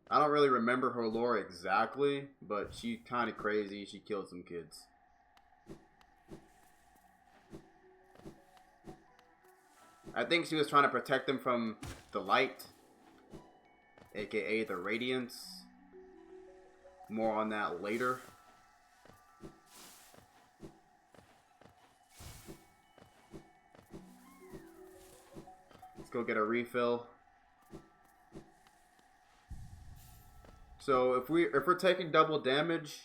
I don't really remember her lore exactly, but she's kind of crazy. She killed some kids. I think she was trying to protect them from the light, aka the radiance. More on that later. Let's go get a refill. So if we're taking double damage,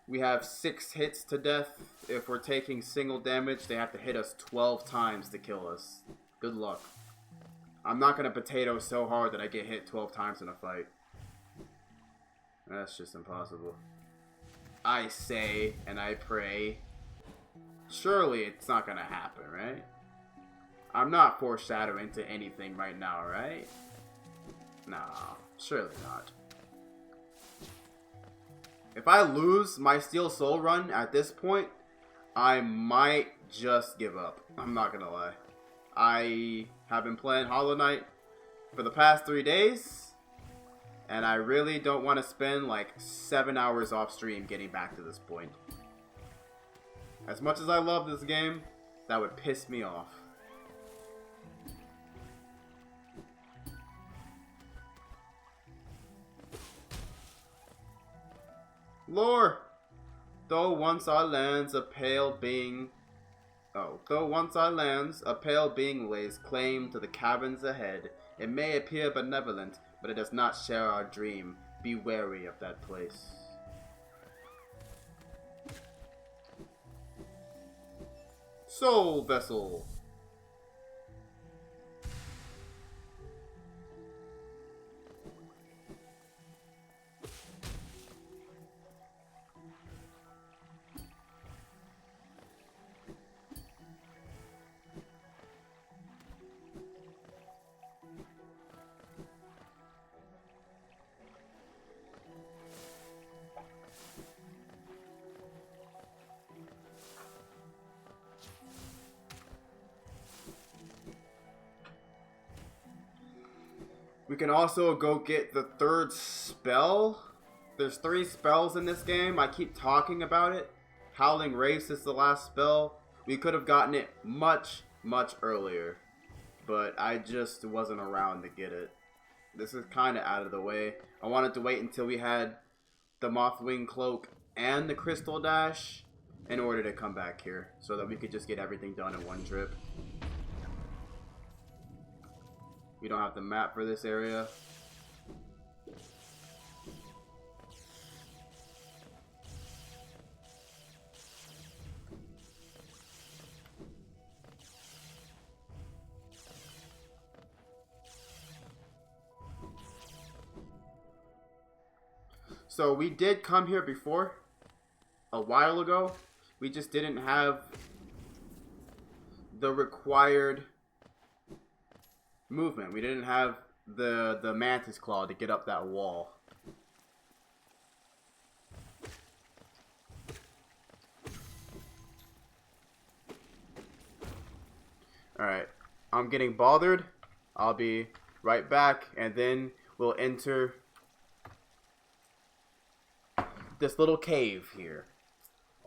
we have 6 hits to death. If we're taking single damage, they have to hit us 12 times to kill us. Good luck. I'm not gonna potato so hard that I get hit 12 times in a fight. That's just impossible. I say and I pray. Surely it's not gonna happen, right? I'm not foreshadowing to anything right now, right? No, surely not. If I lose my Steel Soul run at this point, I might just give up. I'm not gonna lie. I have been playing Hollow Knight for the past 3 days, and I really don't want to spend like 7 hours off stream getting back to this point. As much as I love this game, that would piss me off. Lore! Though once our lands a pale being... though once our lands a pale being lays claim to the caverns ahead, it may appear benevolent, but it does not share our dream. Be wary of that place. Soul Vessel. We can also go get the 3rd spell. There's 3 spells in this game. I keep talking about it. Howling Race is the last spell. We could have gotten it much, much earlier, but I just wasn't around to get it. This is kind of out of the way. I wanted to wait until we had the Mothwing Cloak and the Crystal Dash in order to come back here, so that we could just get everything done in one trip. We don't have the map for this area. So we did come here before, a while ago. We just didn't have the required movement. We didn't have the mantis claw to get up that wall. Alright, I'm getting bothered. I'll be right back, and then we'll enter this little cave here.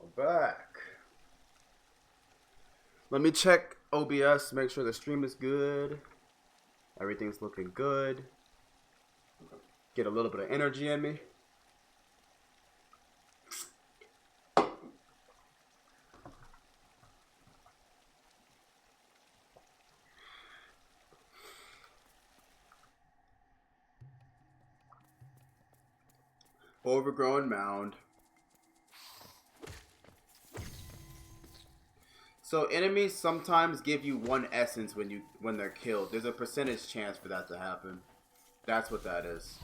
I'm back. Let me check OBS, make sure the stream is good. Everything's looking good. Get a little bit of energy in me. Overgrown mound. So enemies sometimes give you 1 essence when they're killed. There's a percentage chance for that to happen. That's what that is.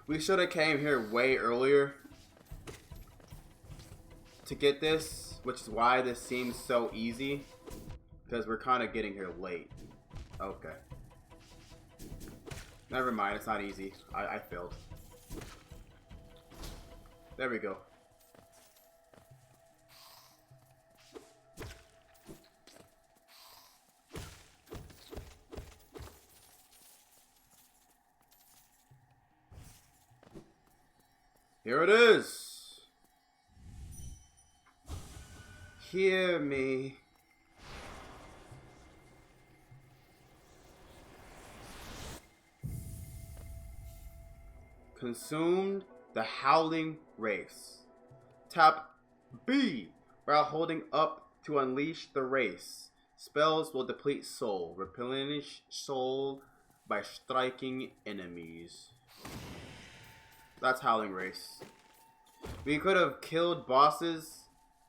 We should have came here way earlier to get this, which is why this seems so easy, because we're kind of getting here late. Okay. Never mind, it's not easy. I failed. There we go. Here it is. Hear me. Consumed the howling race. Tap B while holding up to unleash the race. Spells will deplete soul. Replenish soul by striking enemies. That's howling race. We could have killed bosses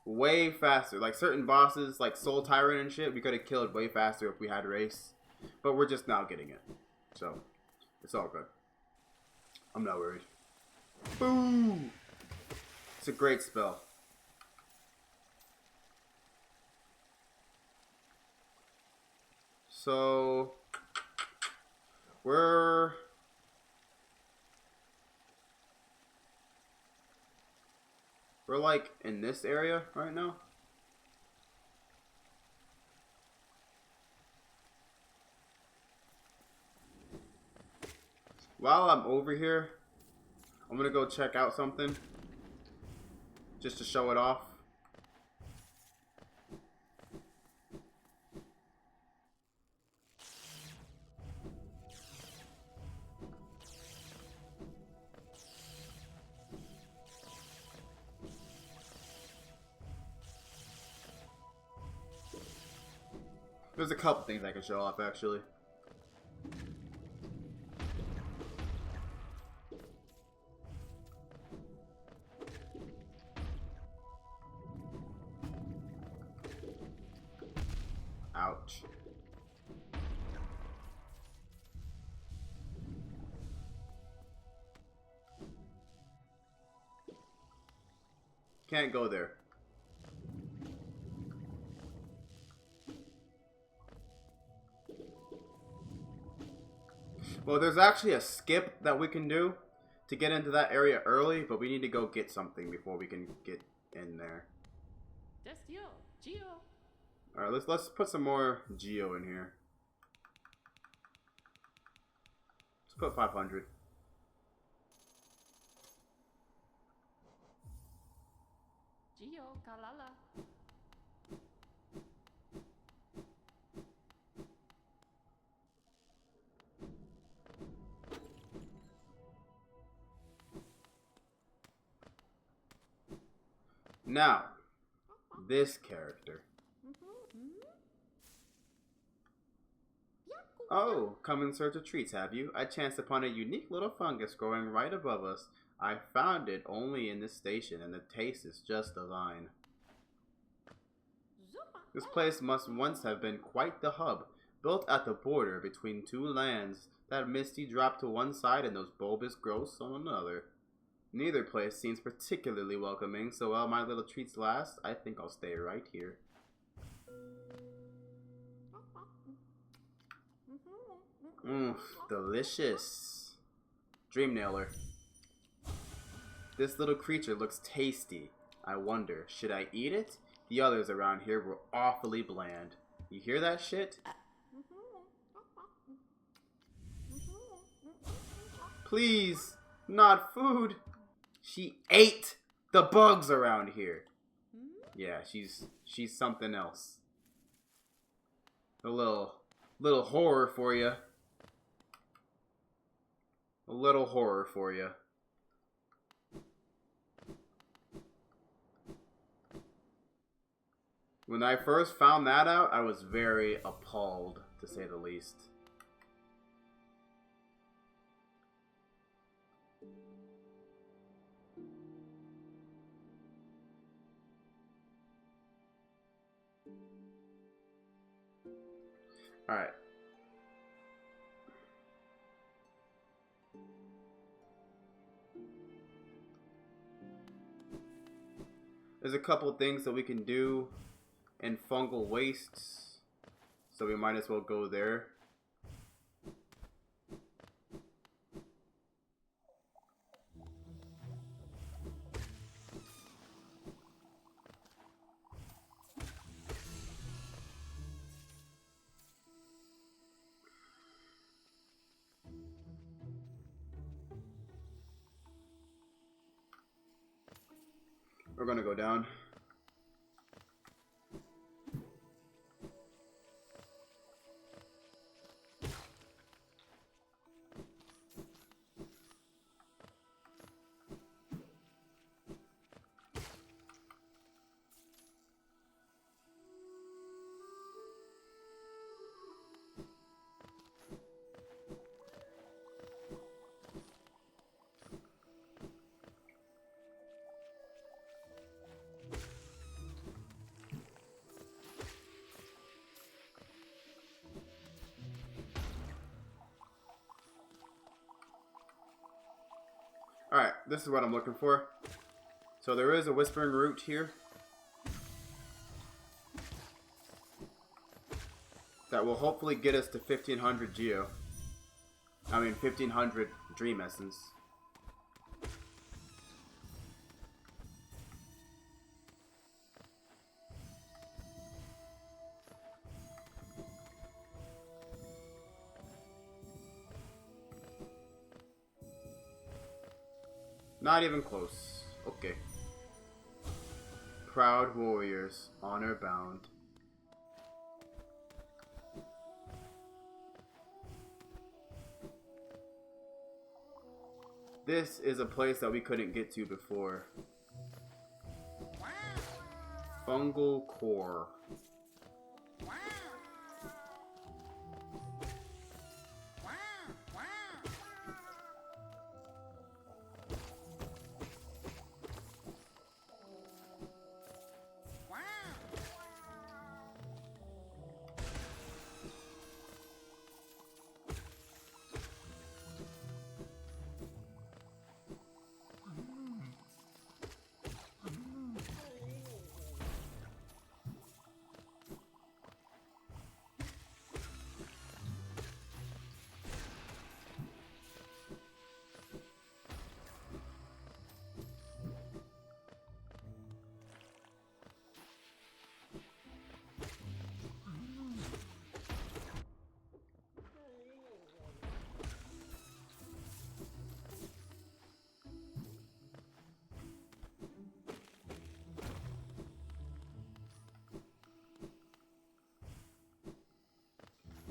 way faster. Like certain bosses, like Soul Tyrant and shit, we could have killed way faster if we had race. But we're just now getting it. So, it's all good. I'm not worried. Boom! It's a great spell. So, we're like in this area right now. While I'm over here, I'm gonna go check out something just to show it off. There's a couple things I can show off actually. Ouch. Can't go there. Well, there's actually a skip that we can do to get into that area early, but we need to go get something before we can get in there. Alright, let's put some more Geo in here. Let's put 500. Geo Kalala. Now, this character. Oh, come in search of treats, have you? I chanced upon a unique little fungus growing right above us. I found it only in this station, and the taste is just divine. This place must once have been quite the hub, built at the border between two lands. That misty drop to one side and those bulbous growths on another. Neither place seems particularly welcoming, so while my little treats last, I think I'll stay right here. Delicious. Dream Nailer. This little creature looks tasty. I wonder, should I eat it? The others around here were awfully bland. You hear that shit? Please, not food. She ate the bugs around here. Yeah, she's something else. A little horror for you. A little horror for you. When I first found that out, I was very appalled, to say the least. Alright. There's a couple things that we can do in fungal wastes, so we might as well go there. We're gonna go down. Alright, this is what I'm looking for. So there is a whispering root here that will hopefully get us to 1500 geo. I mean 1500 dream essence. Not even close. Okay. Proud warriors, honor bound. This is a place that we couldn't get to before. Fungal core.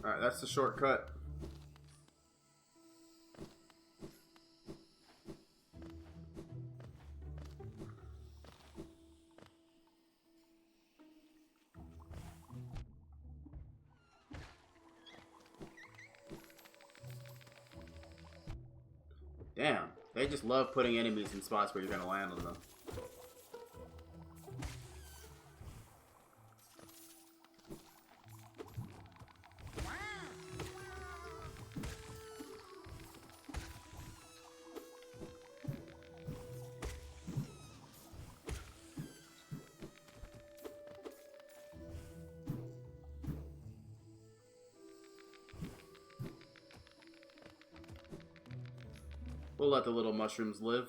Alright, that's the shortcut. Damn, they just love putting enemies in spots where you're gonna land on them. We'll let the little mushrooms live.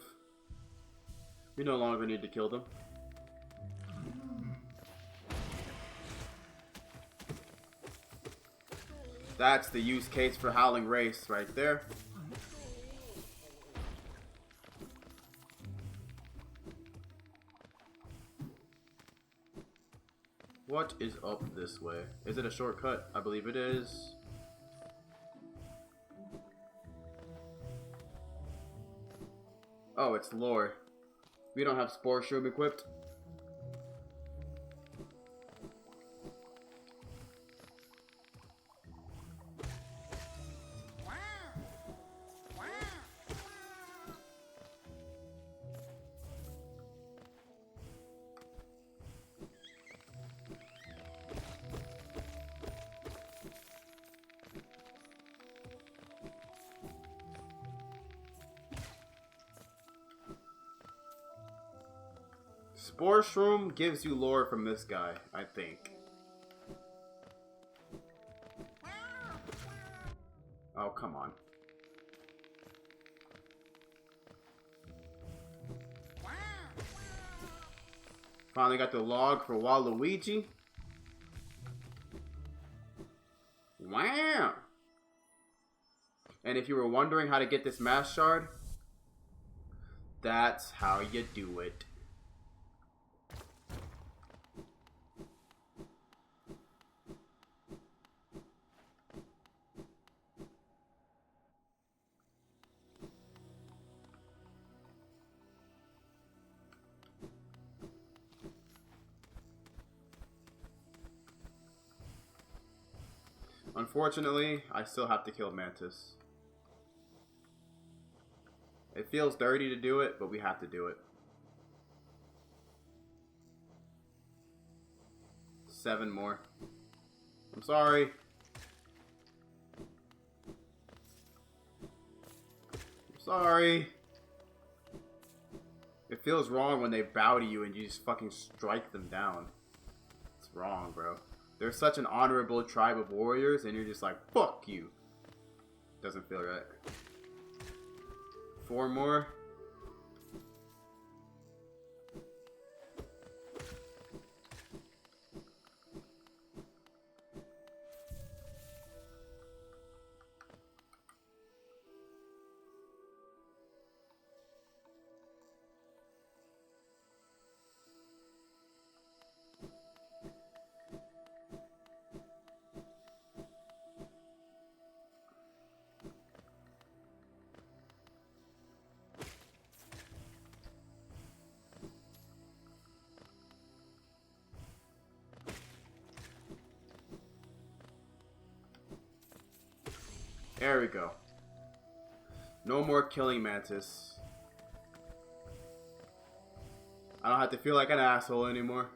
We no longer need to kill them. That's the use case for Howling Race right there. What is up this way? Is it a shortcut? I believe it is. Oh, it's lore. We don't have Spore Shroom equipped. Spore Shroom gives you lore from this guy, I think. Oh, come on. Finally got the log for Waluigi. Wow! And if you were wondering how to get this mass shard, that's how you do it. Unfortunately, I still have to kill Mantis. It feels dirty to do it, but we have to do it. 7 more. I'm sorry. I'm sorry. It feels wrong when they bow to you and you just fucking strike them down. It's wrong, bro. They're such an honorable tribe of warriors and you're just like, fuck you. Doesn't feel right. 4 more. There we go. No more killing Mantis. I don't have to feel like an asshole anymore.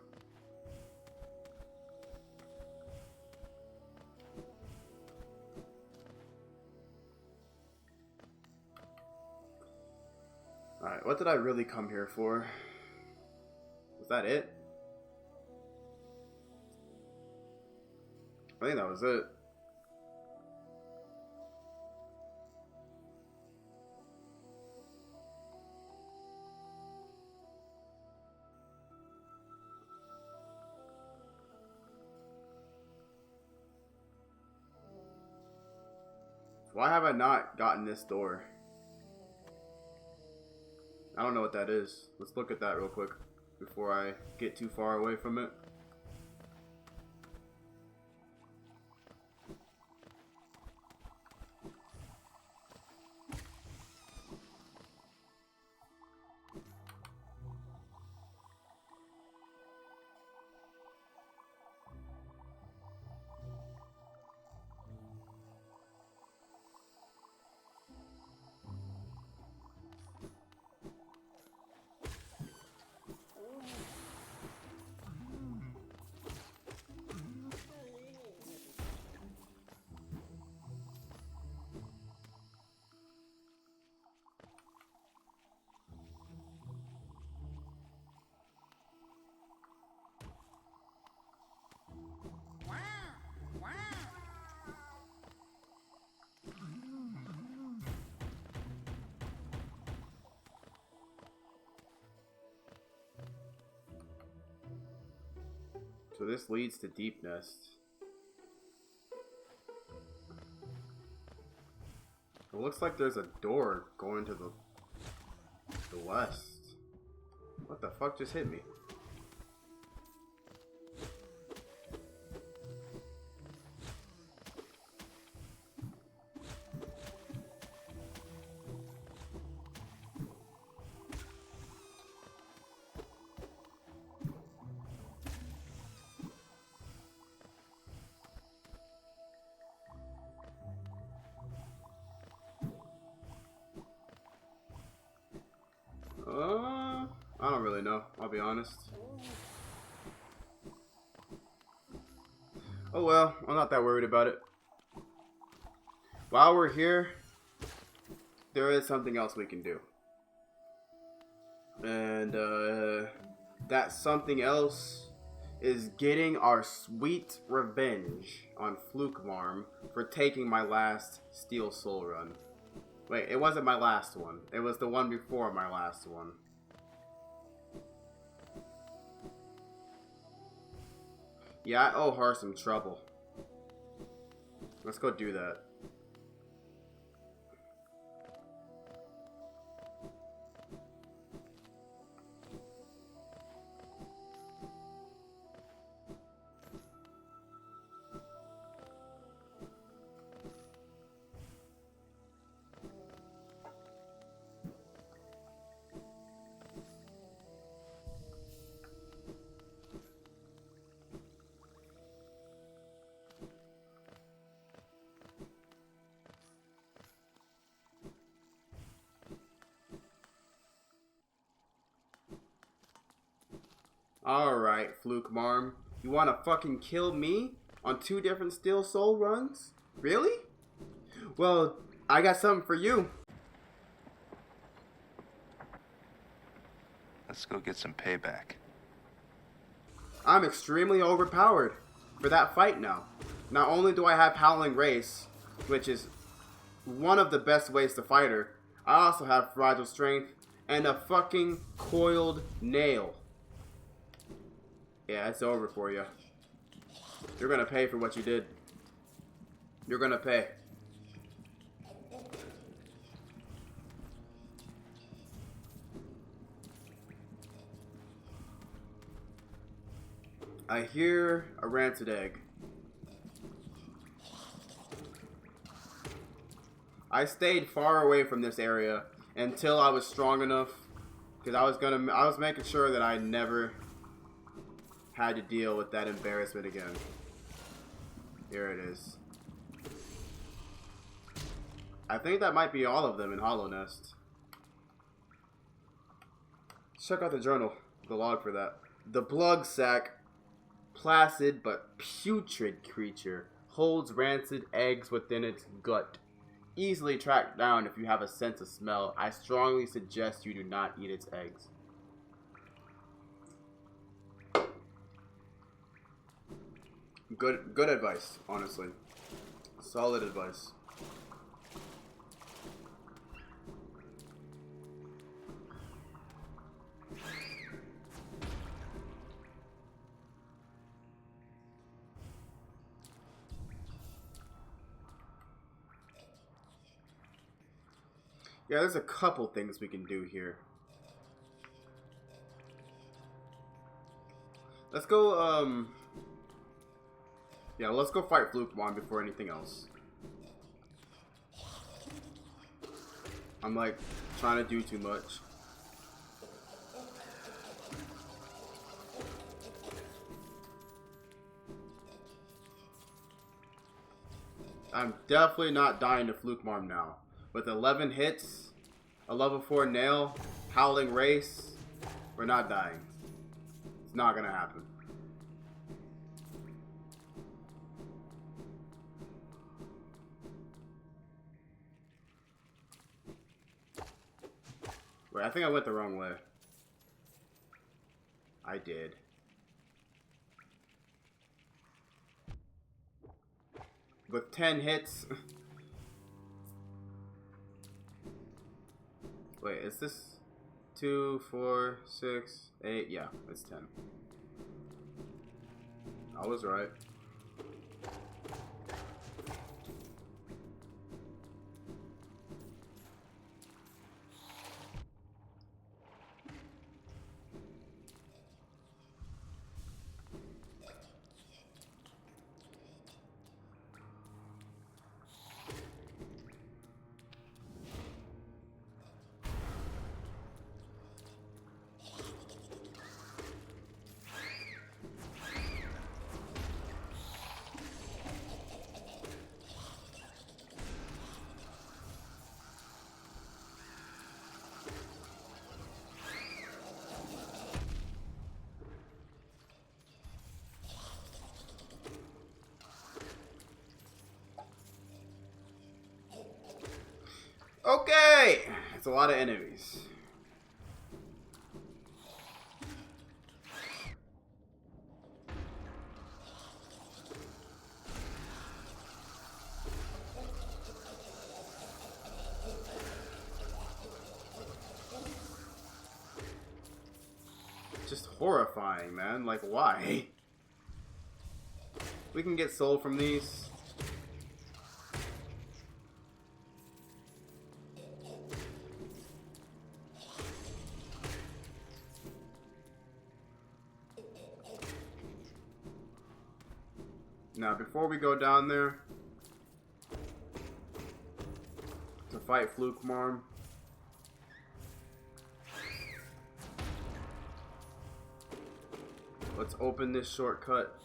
Alright, what did I really come here for? Was that it? I think that was it. Why have I not gotten this door? I don't know what that is. Let's look at that real quick before I get too far away from it. So this leads to Deep Nest. It looks like there's a door going to the west. What the fuck just hit me? I don't really know, I'll be honest. Oh well, I'm not that worried about it. While we're here, there is something else we can do. And that something else is getting our sweet revenge on Flukemarm for taking my last Steel Soul run. Wait, it wasn't my last one. It was the one before my last one. Yeah, I owe her some trouble. Let's go do that. Alright, Fluke Marm. You wanna fucking kill me on 2 different Steel Soul runs? Really? Well, I got something for you. Let's go get some payback. I'm extremely overpowered for that fight now. Not only do I have Howling Race, which is one of the best ways to fight her, I also have Fragile Strength and a fucking Coiled Nail. Yeah, it's over for you. You're gonna pay for what you did. You're gonna pay. I hear a rancid egg. I stayed far away from this area until I was strong enough, because I was making sure that I never had to deal with that embarrassment again. Here it is. I think that might be all of them in Hollow Nest. Check out the journal, the log for that. The Blug Sack, placid but putrid creature, holds rancid eggs within its gut. Easily tracked down if you have a sense of smell. I strongly suggest you do not eat its eggs. Good advice, honestly. Solid advice. Yeah, there's a couple things we can do here. Let's go, yeah, let's go fight Fluke-Mon before anything else. I'm, like, trying to do too much. I'm definitely not dying to Fluke-Mon now. With 11 hits, a level 4 nail, Howling Race, we're not dying. It's not gonna happen. Wait, I think I went the wrong way. I did. With 10 hits... Wait, is this 2, 4, 6, 8? Yeah, it's 10. I was right. Okay! It's a lot of enemies. Just horrifying, man. Like, why? We can get soul from these. Now, before we go down there to fight Fluke Marm, let's open this shortcut.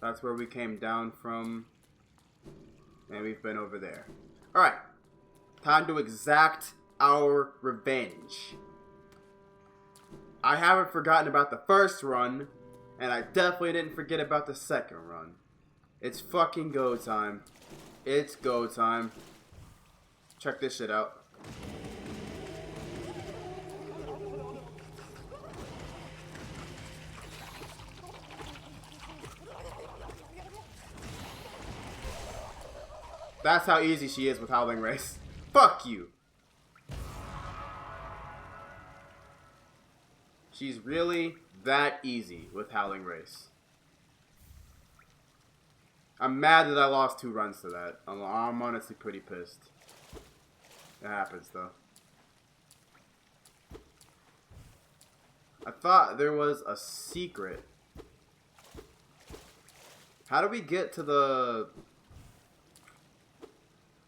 That's where we came down from, and we've been over there. Alright, time to exact our revenge. I haven't forgotten about the first run, and I definitely didn't forget about the second run. It's fucking go time. It's go time. Check this shit out. That's how easy she is with Howling Race. Fuck you. She's really that easy with Howling Race. I'm mad that I lost 2 runs to that. I'm honestly pretty pissed. It happens though. I thought there was a secret. How do we get to the...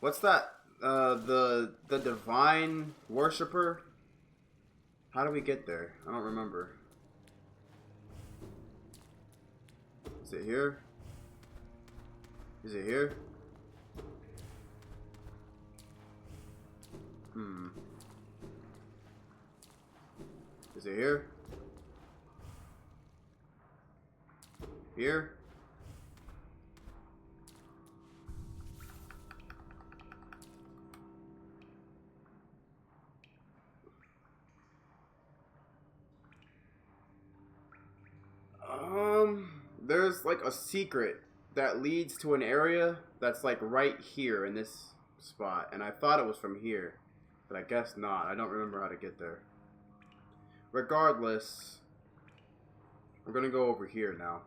What's that? The divine worshipper? How do we get there? I don't remember. Is it here? Is it here? Is it here? Here? There's like a secret that leads to an area that's like right here in this spot, and I thought it was from here, but I guess not. I don't remember how to get there. Regardless, we're gonna go over here now.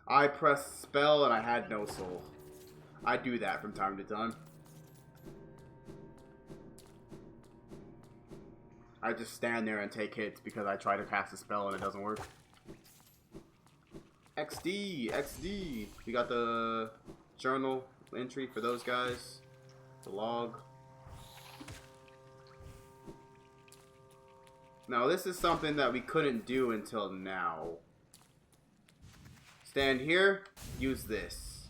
I pressed spell and I had no soul. I do that from time to time. I just stand there and take hits because I try to cast a spell and it doesn't work. XD, XD. We got the journal entry for those guys. The log. Now this is something that we couldn't do until now. Stand here, use this.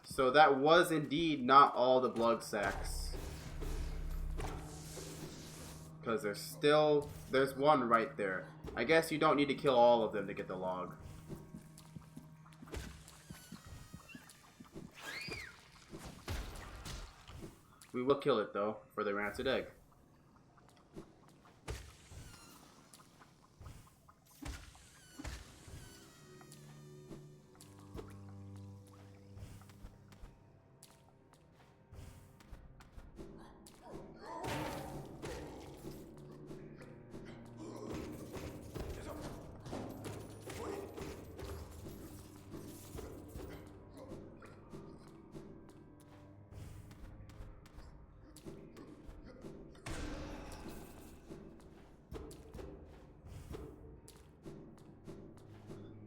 So that was indeed not all the blood sacks. Because there's one right there. I guess you don't need to kill all of them to get the log. We will kill it though, for the rancid egg.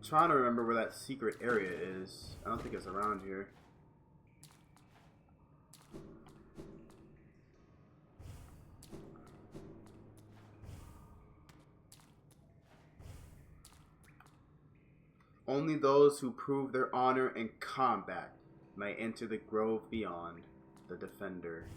Trying to remember where that secret area is. I don't think it's around here. Only those who prove their honor in combat may enter the grove beyond. The defender.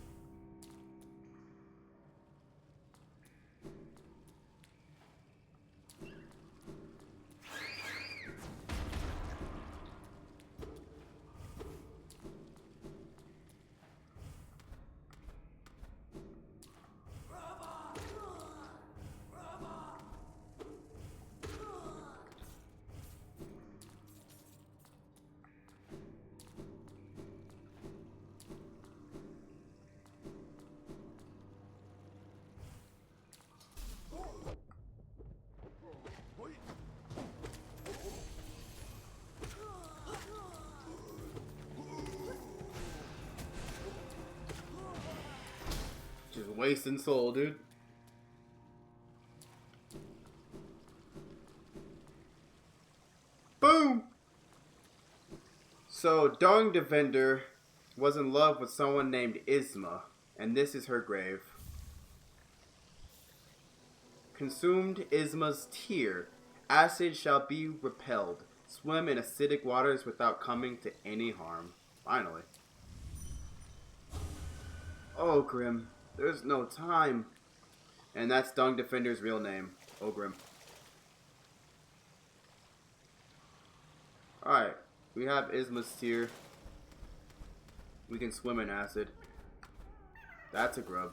Just wasting soul, dude. So, Dung Defender was in love with someone named Isma, and this is her grave. Consumed Isma's tear. Acid shall be repelled. Swim in acidic waters without coming to any harm. Finally. Ogrim, there's no time. And that's Dung Defender's real name, Ogrim. Alright, we have Isma's tear. We can swim in acid. That's a grub.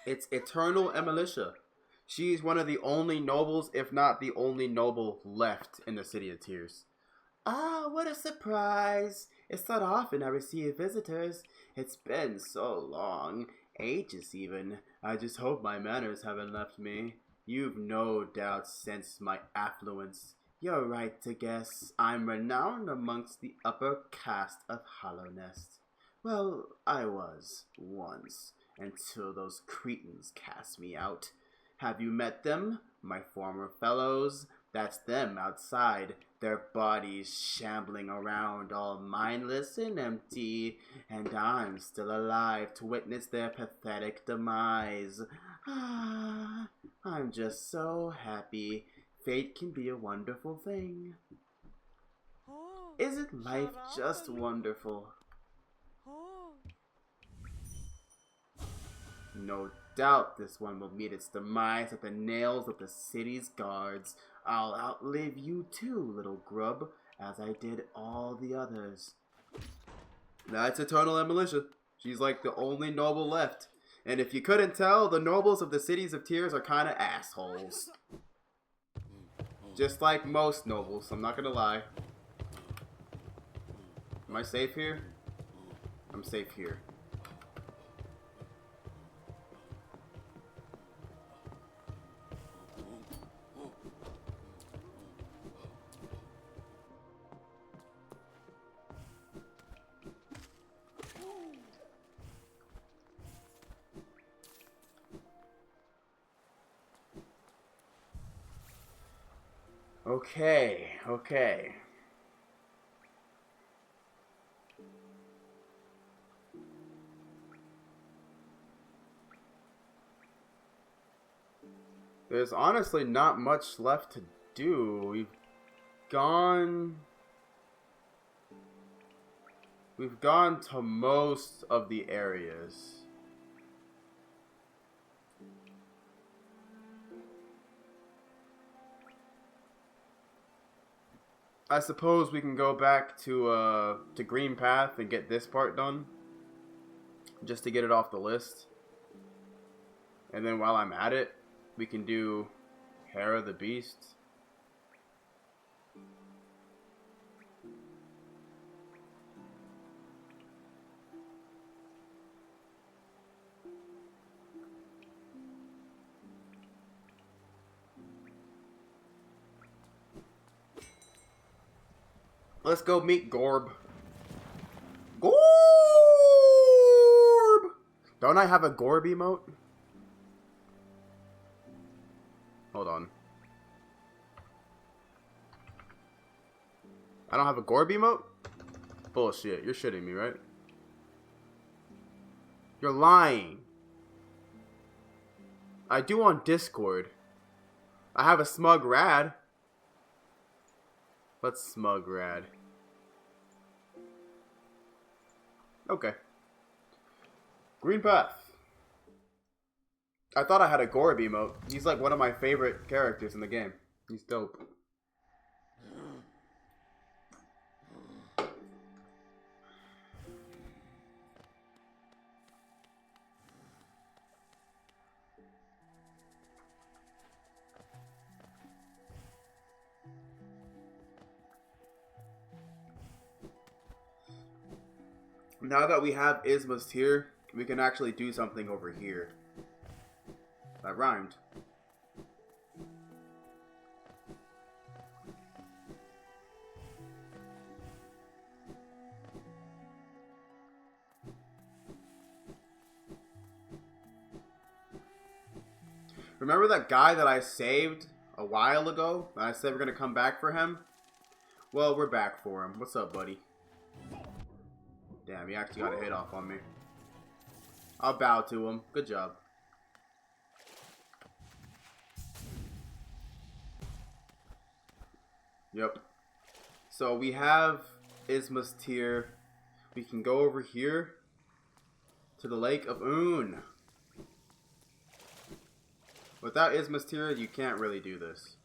It's Eternal Emilitia. She's one of the only nobles, if not the only noble, left in the City of Tears. Ah, what a surprise! It's not often I receive visitors. It's been so long. Ages even. I just hope my manners haven't left me. You've no doubt sensed my affluence. You're right to guess I'm renowned amongst the upper caste of Hollownest. Well, I was, once, until those cretins cast me out. Have you met them? My former fellows? That's them outside, their bodies shambling around all mindless and empty, and I'm still alive to witness their pathetic demise. Ah, I'm just so happy. Fate can be a wonderful thing. Isn't life just wonderful? No doubt this one will meet its demise at the nails of the city's guards. I'll outlive you too, little grub, as I did all the others. That's Eternal Emilitia. She's like the only noble left. And if you couldn't tell, the nobles of the Cities of Tears are kind of assholes. Just like most nobles, I'm not gonna lie. Am I safe here? I'm safe here. Okay. There's honestly not much left to do. We've gone to most of the areas. I suppose we can go back to Green Path and get this part done, just to get it off the list. And then while I'm at it, we can do Hera the Beast. Let's go meet Gorb. Gorb! Don't I have a Gorb emote? Hold on. I don't have a Gorb emote? Bullshit. You're shitting me, right? You're lying. I do on Discord. I have a Smug Rad. Let's Smug Rad. Okay. Green Path. I thought I had a Gorb emote. He's like one of my favorite characters in the game. He's dope. Now that we have Ismast here, we can actually do something over here. That rhymed. Remember that guy that I saved a while ago? And I said we're going to come back for him? Well, we're back for him. What's up, buddy? Damn, he actually got a hit off on me. I'll bow to him. Good job. Yep. So we have Ismast here. We can go over here to the Lake of Un. Without Ismast here, you can't really do this.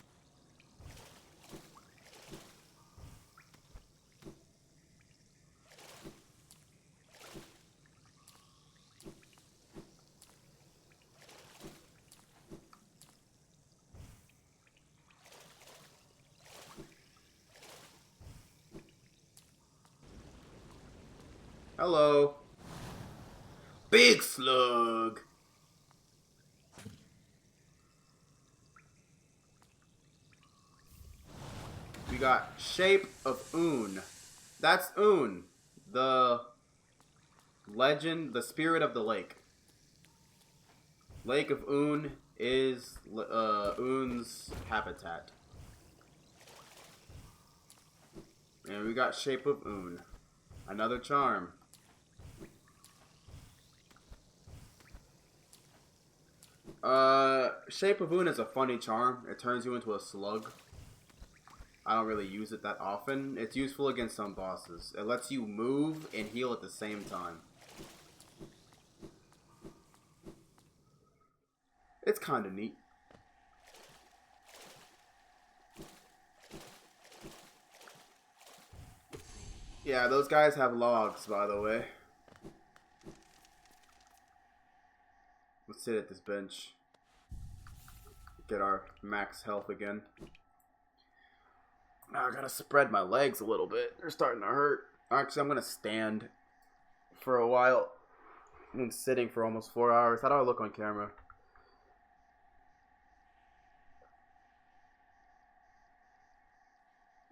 Hello. Big slug. We got Shape of Un. That's Un, the legend, the spirit of the lake. Lake of Un is Un's habitat. And we got Shape of Un. Another charm. Shape of Un is a funny charm. It turns you into a slug. I don't really use it that often. It's useful against some bosses. It lets you move and heal at the same time. It's kind of neat. Yeah, those guys have logs, by the way. Let's sit at this bench. Get our max health again. Now I gotta spread my legs a little bit. They're starting to hurt. Actually, I'm gonna stand for a while. I've been sitting for almost 4 hours. How do I look on camera?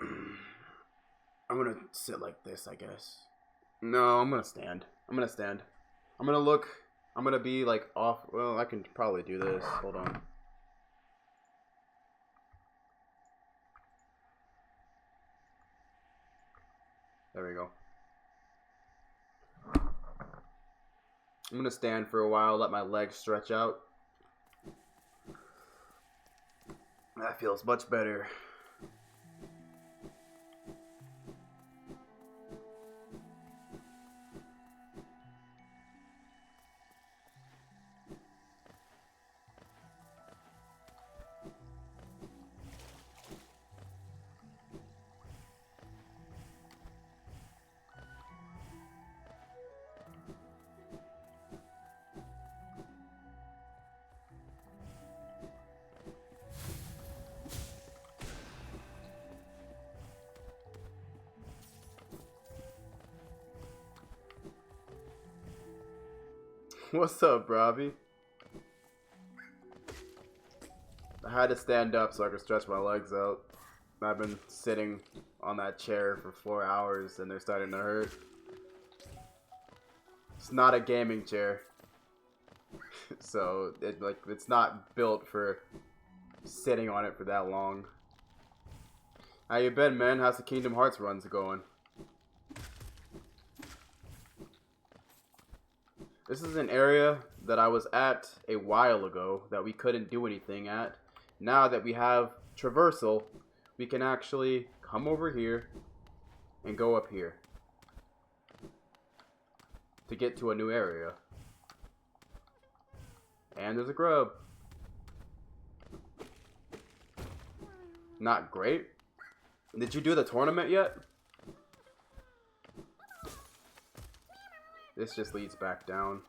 I'm gonna sit like this, I guess. No, I'm gonna stand. I'm gonna stand. I'm gonna look. I'm gonna be like off. Well, I can probably do this. Hold on. There we go. I'm gonna stand for a while, let my legs stretch out. That feels much better. What's up, Robbie? I had to stand up so I could stretch my legs out. I've been sitting on that chair for 4 hours and they're starting to hurt. It's not a gaming chair. So it's not built for sitting on it for that long. How you been, man? How's the Kingdom Hearts runs going? This is an area that I was at a while ago that we couldn't do anything at. Now that we have traversal, we can actually come over here and go up here to get to a new area. And there's a grub. Not great. Did you do the tournament yet? This just leads back down.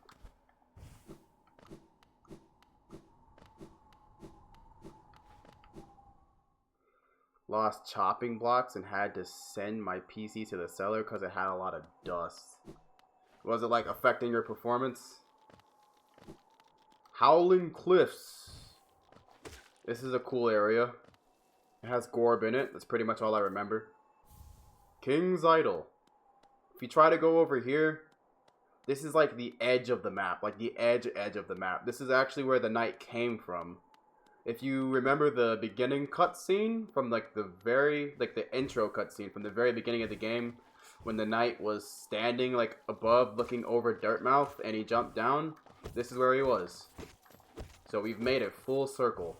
Lost chopping blocks and had to send my PC to the cellar because it had a lot of dust. Was it like affecting your performance? Howling Cliffs. This is a cool area. It has Gorb in it. That's pretty much all I remember. King's Idol. If you try to go over here, this is like the edge of the map. Like the edge of the map. This is actually where the knight came from. If you remember the beginning cutscene from the intro cutscene from the very beginning of the game, when the knight was standing like above looking over Dirtmouth and he jumped down, this is where he was. So we've made it full circle.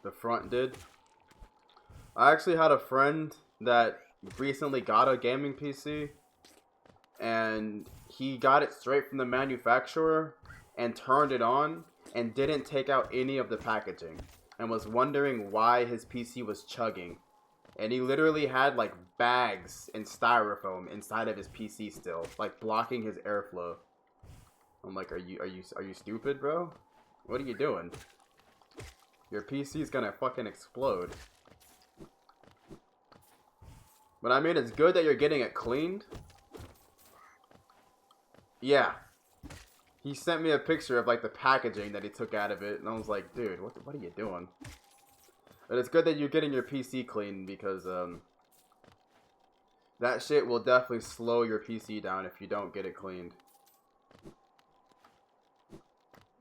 The front did. I actually had a friend that recently got a gaming PC, and he got it straight from the manufacturer and turned it on and didn't take out any of the packaging and was wondering why his PC was chugging. And he literally had like bags and styrofoam inside of his PC still, like blocking his airflow. I'm like, are you stupid, bro? What are you doing? Your PC's gonna fucking explode. But I mean, it's good that you're getting it cleaned. Yeah. He sent me a picture of like the packaging that he took out of it, and I was like, dude, what are you doing? But it's good that you're getting your PC cleaned because that shit will definitely slow your PC down if you don't get it cleaned.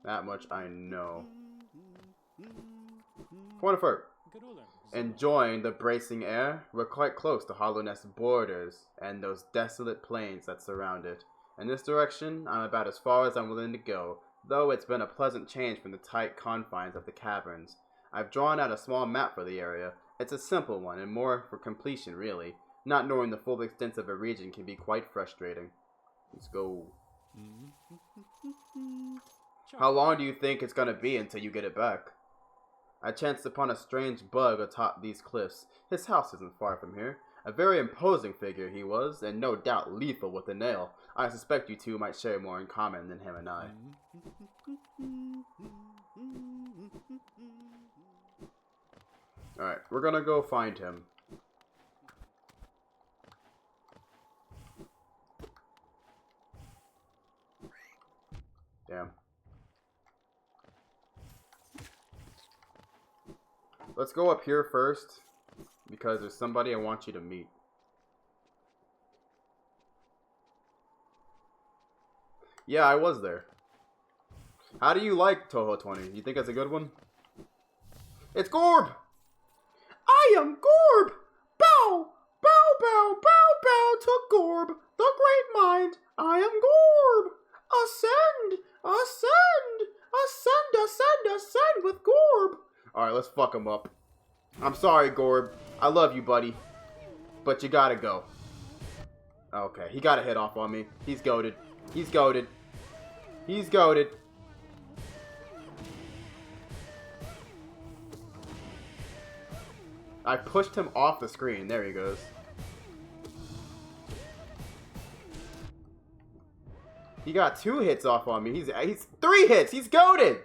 That much I know. Cornfort. Enjoying the bracing air, we're quite close to Hollowness borders and those desolate plains that surround it. In this direction, I'm about as far as I'm willing to go, though it's been a pleasant change from the tight confines of the caverns. I've drawn out a small map for the area. It's a simple one, and more for completion, really. Not knowing the full extent of a region can be quite frustrating. Let's go. How long do you think it's gonna be until you get it back? I chanced upon a strange bug atop these cliffs. His house isn't far from here. A very imposing figure he was, and no doubt lethal with a nail. I suspect you two might share more in common than him and I. Alright, we're gonna go find him. Damn. Let's go up here first, because there's somebody I want you to meet. Yeah, I was there. How do you like Toho 20? You think it's a good one? It's Gorb! I am Gorb! Bow! Bow, bow, bow, bow to Gorb, the great mind. I am Gorb! Ascend! Ascend! Ascend, ascend, ascend with Gorb! Alright, let's fuck him up. I'm sorry, Gorb. I love you, buddy. But you gotta go. Okay, he got a hit off on me. He's goated. He's goated. He's goated. I pushed him off the screen. There he goes. He got 2 hits off on me. He's 3 hits. He's goated.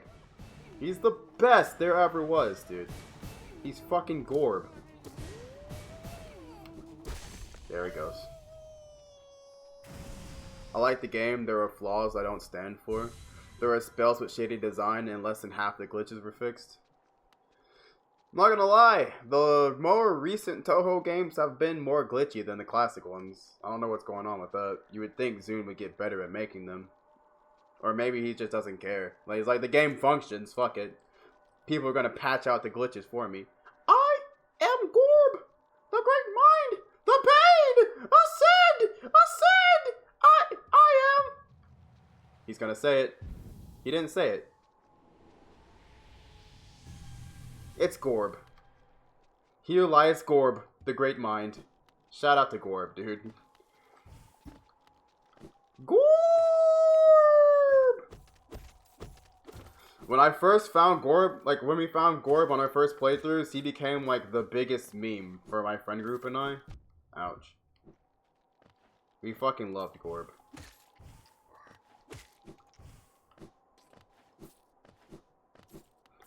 He's the best there ever was, dude. He's fucking Gorb. There he goes. I like the game. There are flaws I don't stand for. There are spells with shady design and less than half the glitches were fixed. I'm not gonna lie, the more recent Toho games have been more glitchy than the classic ones. I don't know what's going on with that. You would think Zune would get better at making them. Or maybe he just doesn't care. Like, he's like, the game functions, fuck it. People are gonna patch out the glitches for me. I am Gorb, the great mind, the pain, ascend, ascend, I am. He's gonna say it. He didn't say it. It's Gorb. Here lies Gorb, the great mind. Shout out to Gorb, dude. Gorb! When I first found Gorb, like when we found Gorb on our first playthroughs, he became like the biggest meme for my friend group and I. Ouch. We fucking loved Gorb.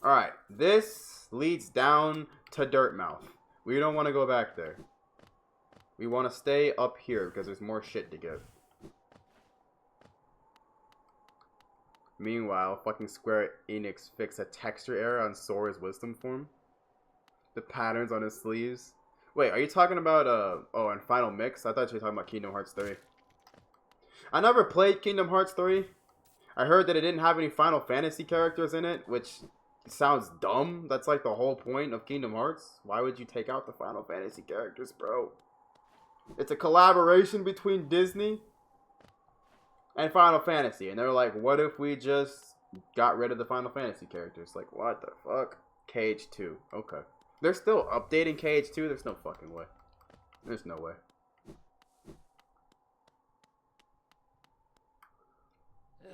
Alright, this leads down to Dirtmouth. We don't want to go back there. We want to stay up here because there's more shit to get. Meanwhile, fucking Square Enix fixed a texture error on Sora's wisdom form. The patterns on his sleeves. Wait, are you talking about, oh, and Final Mix? I thought you were talking about Kingdom Hearts 3. I never played Kingdom Hearts 3. I heard that it didn't have any Final Fantasy characters in it, which sounds dumb. That's like the whole point of Kingdom Hearts. Why would you take out the Final Fantasy characters, bro? It's a collaboration between Disney and Final Fantasy, and they're like, what if we just got rid of the Final Fantasy characters? Like, what the fuck? KH2. Okay. They're still updating KH2? There's no fucking way. There's no way.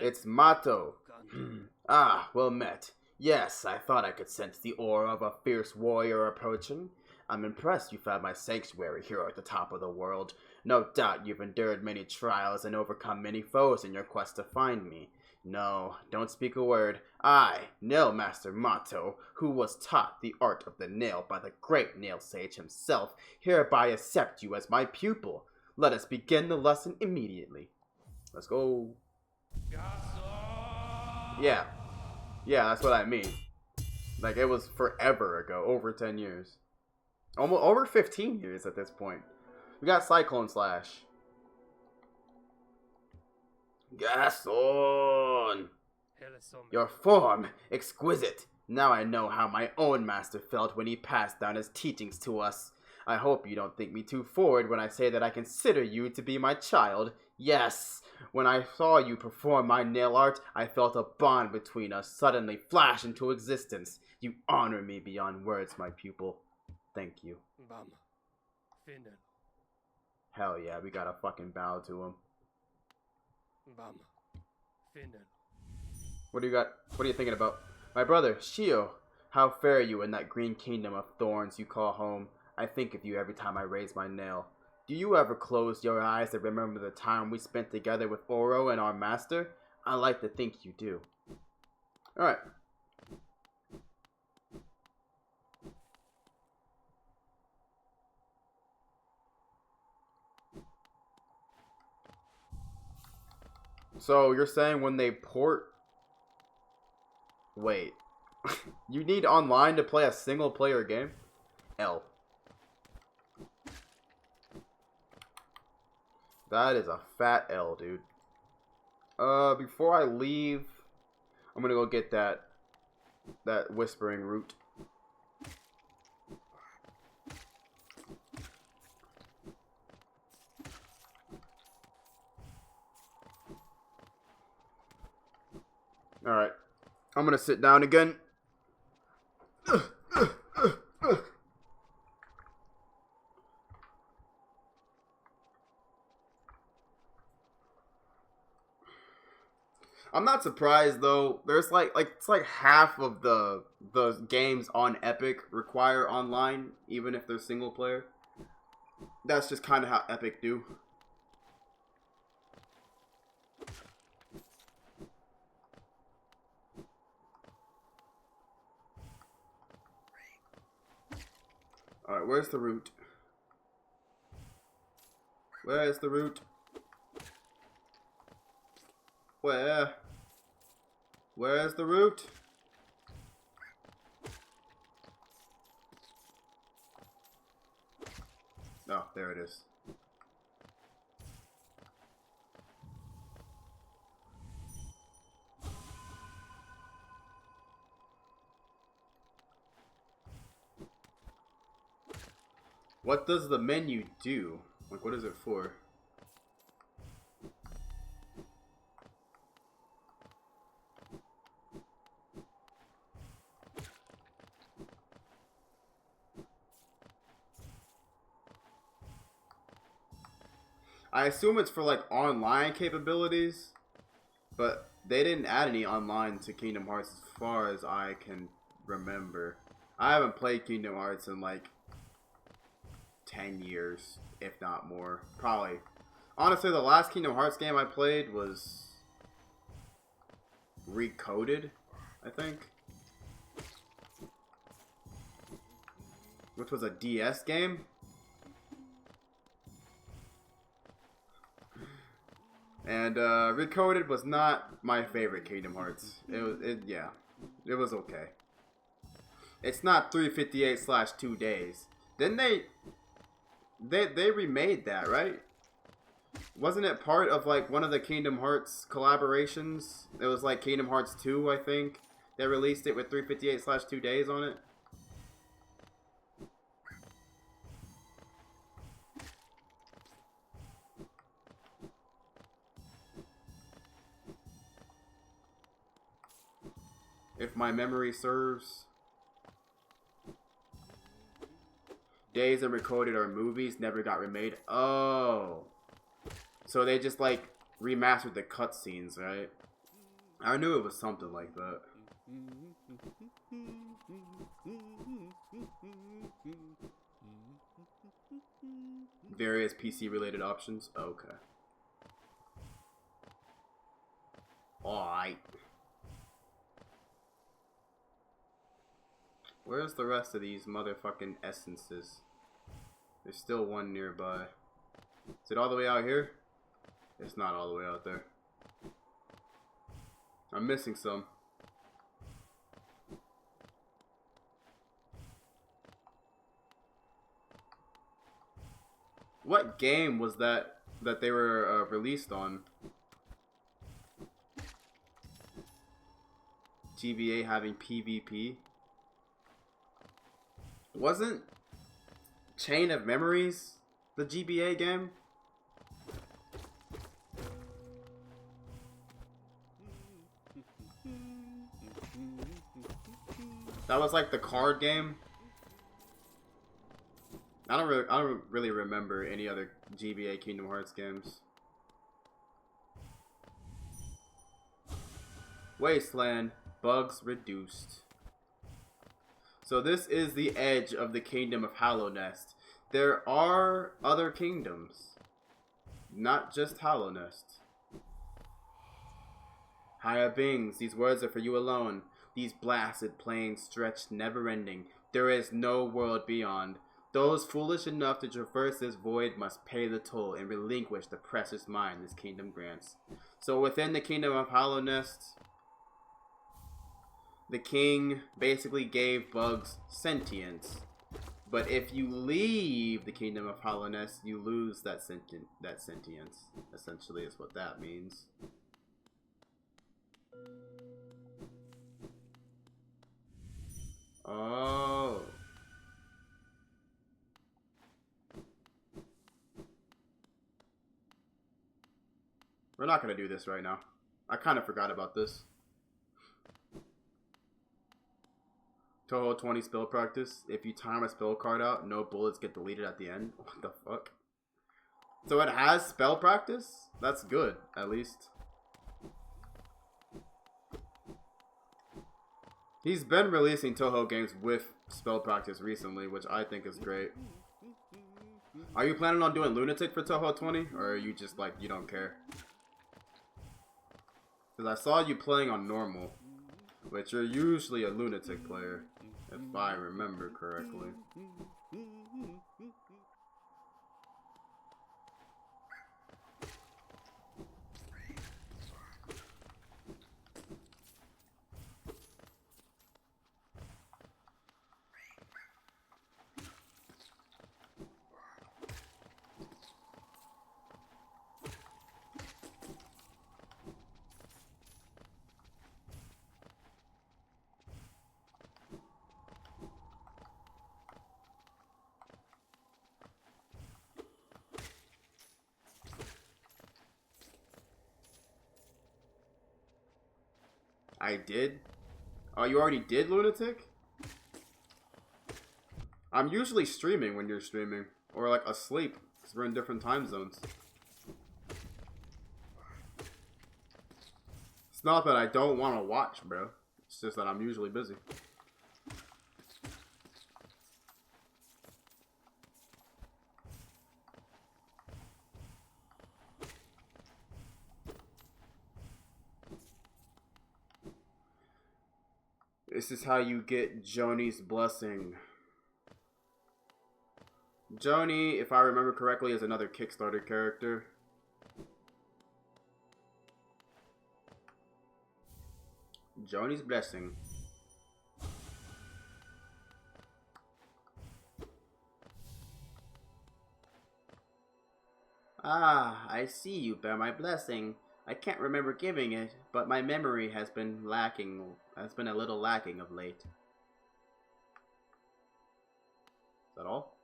It's Mato. Ah, well met. Yes, I thought I could sense the aura of a fierce warrior approaching. I'm impressed you found my sanctuary here at the top of the world. No doubt you've endured many trials and overcome many foes in your quest to find me. No, don't speak a word. I, Nailmaster Mato, who was taught the art of the nail by the great nail sage himself, hereby accept you as my pupil. Let us begin the lesson immediately. Let's go. Yeah. Yeah, that's what I mean. Like, it was forever ago. Over 10 years. Almost over 15 years at this point. We got Cyclone Slash. Gaston! Your form, exquisite. Now I know how my own master felt when he passed down his teachings to us. I hope you don't think me too forward when I say that I consider you to be my child. Yes, when I saw you perform my nail art, I felt a bond between us suddenly flash into existence. You honor me beyond words, my pupil. Thank you. Hell yeah, we gotta fucking bow to him. What do you got? What are you thinking about? My brother, Shio. How fare you in that green kingdom of thorns you call home? I think of you every time I raise my nail. Do you ever close your eyes and remember the time we spent together with Oro and our master? I like to think you do. Alright. So you're saying when they port... Wait. You need online to play a single player game? L. That is a fat L, dude. Before I leave, I'm gonna go get that whispering root. Alright. I'm gonna sit down again. I'm not surprised though. There's like it's like half of the games on Epic require online, even if they're single player. That's just kind of how Epic do. All right, where's the root? Where's the root? Where? Where's the root? Oh, there it is. What does the menu do? Like, what is it for? I assume it's for like online capabilities, but they didn't add any online to Kingdom Hearts as far as I can remember. I haven't played Kingdom Hearts in like 10 years, if not more. Probably. Honestly, the last Kingdom Hearts game I played was Recoded, I think. Which was a DS game. And Recoded was not my favorite Kingdom Hearts. It was okay. It's not 358/2 days. Didn't they remade that, right? Wasn't it part of like one of the Kingdom Hearts collaborations? It was like Kingdom Hearts 2, I think. They released it with 358/2 days on it. If my memory serves. Days and Recoded are movies, never got remade. Oh. So they just like remastered the cutscenes, right? I knew it was something like that. Various PC related options. Okay. Alright. Where's the rest of these motherfucking essences? There's still one nearby. Is it all the way out here? It's not all the way out there. I'm missing some. What game was that they were released on? GBA having PvP? Wasn't Chain of Memories the GBA game? That was like the card game. I don't really remember any other GBA Kingdom Hearts games. Wasteland, bugs reduced. So this is the edge of the kingdom of Hallownest. There are other kingdoms, not just Hallownest. Higher Bings, these words are for you alone. These blasted plains stretch never-ending. There is no world beyond. Those foolish enough to traverse this void must pay the toll and relinquish the precious mine this kingdom grants. So within the kingdom of Hallownest, the king basically gave bugs sentience. But if you leave the kingdom of Hallownest, you lose that sentience. Essentially is what that means. Oh. We're not going to do this right now. I kind of forgot about this. Toho 20 spell practice. If you time a spell card out, no bullets get deleted at the end. What the fuck? So it has spell practice? That's good, at least. He's been releasing Toho games with spell practice recently, which I think is great. Are you planning on doing Lunatic for Toho 20? Or are you just like, you don't care? Because I saw you playing on normal, which you're usually a Lunatic player, if I remember correctly. I did? Oh, you already did Lunatic? I'm usually streaming when you're streaming. Or like asleep, because we're in different time zones. It's not that I don't want to watch, bro. It's just that I'm usually busy. This is how you get Joni's blessing. Joni, if I remember correctly, is another Kickstarter character. Joni's blessing. Ah, I see you bear my blessing. I can't remember giving it, but my memory has been a little lacking of late. Is that all?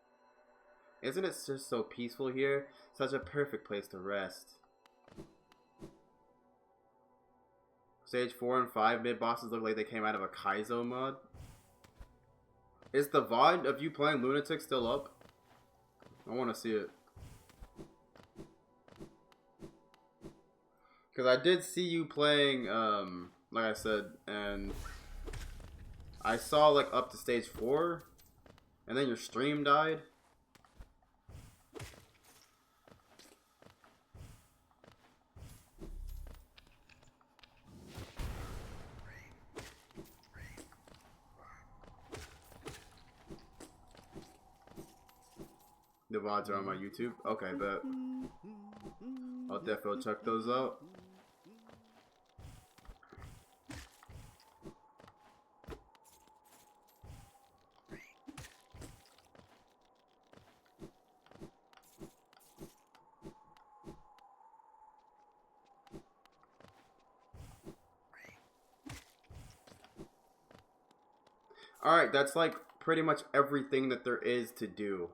Isn't it just so peaceful here? Such a perfect place to rest. Stage 4 and 5 mid-bosses look like they came out of a Kaizo mod. Is the VOD of you playing Lunatic still up? I want to see it. Because I did see you playing, like I said, and I saw like up to stage 4, and then your stream died. The VODs are on my YouTube. Okay, bet. I'll definitely check those out. Alright, that's like pretty much everything that there is to do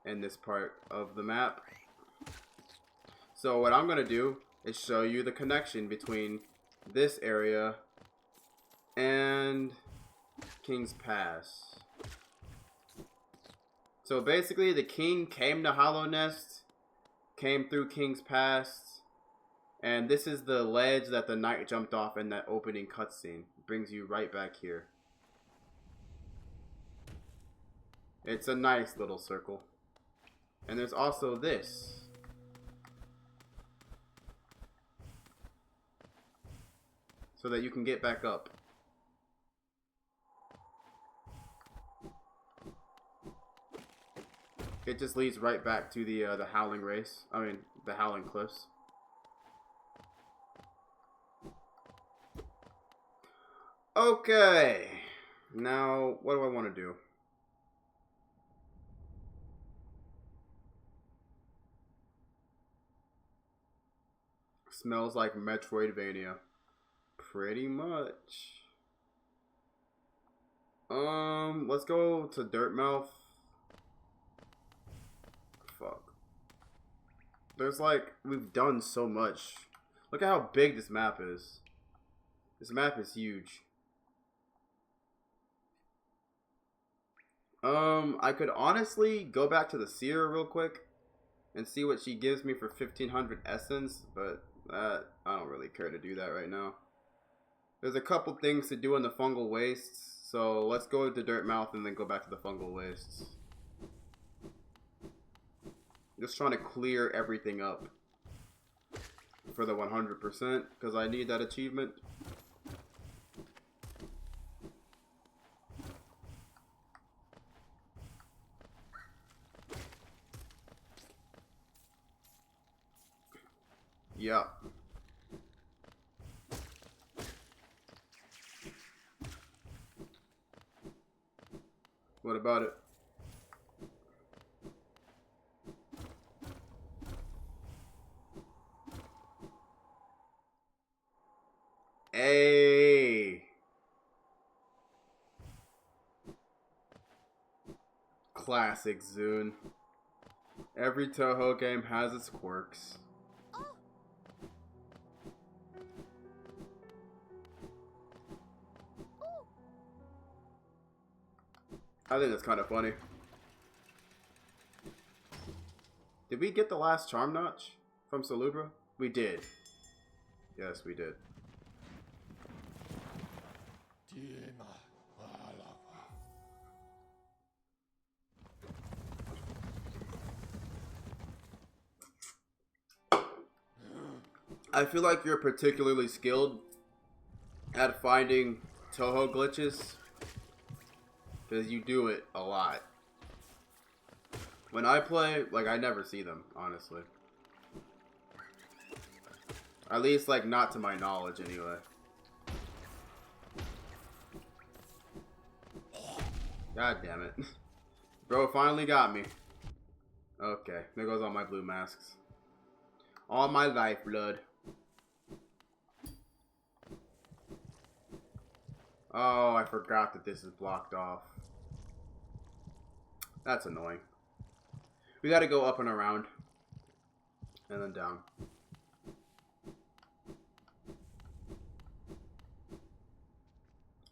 in this part of the map. So what I'm going to do is show you the connection between this area and King's Pass. So basically the king came to Hollow Nest, came through King's Pass, and this is the ledge that the knight jumped off in that opening cutscene. Brings you right back here. It's a nice little circle. And there's also this. So that you can get back up. It just leads right back to the Howling Race. I mean, the Howling Cliffs. Okay. Now, what do I want to do? Smells like Metroidvania. Pretty much. Let's go to Dirtmouth. Fuck. There's like, we've done so much. Look at how big this map is. This map is huge. I could honestly go back to the Seer real quick and see what she gives me for 1500 essence, but I don't really care to do that right now. There's a couple things to do in the Fungal Wastes, so let's go to Dirtmouth and then go back to the Fungal Wastes. Just trying to clear everything up for the 100% because I need that achievement. Yeah. What about it? Hey. Classic Zune. Every Toho game has its quirks. I think that's kind of funny. Did we get the last charm notch? from Salubra? We did. Yes, we did. I feel like you're particularly skilled at finding Toho glitches because you do it a lot. When I play, like, I never see them, honestly. At least, like, not to my knowledge, anyway. God damn it. Bro finally got me. Okay, there goes all my blue masks. All my lifeblood. Oh, I forgot that this is blocked off. That's annoying. We gotta go up and around. And then down.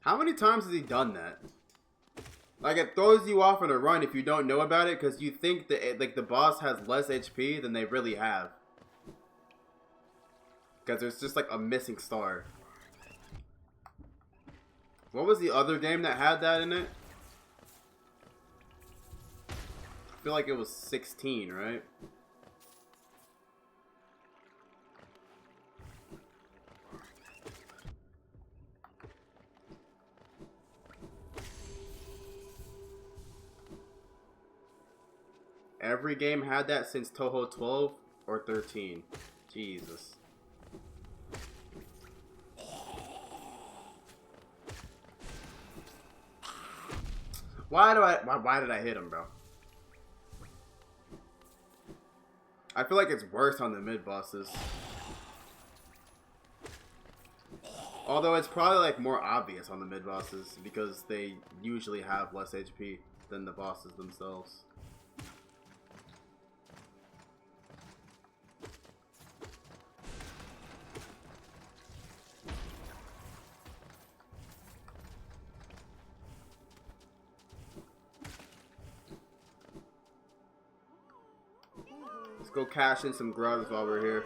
How many times has he done that? Like, it throws you off on a run if you don't know about it, because you think that like the boss has less HP than they really have. Because there's just like a missing star. What was the other game that had that in it? I feel like it was 16, right? Every game had that since Toho 12 or 13. Jesus. Why did I hit him, bro? I feel like it's worse on the mid bosses. Although it's probably like more obvious on the mid bosses because they usually have less HP than the bosses themselves. Let's go cash in some grubs while we're here.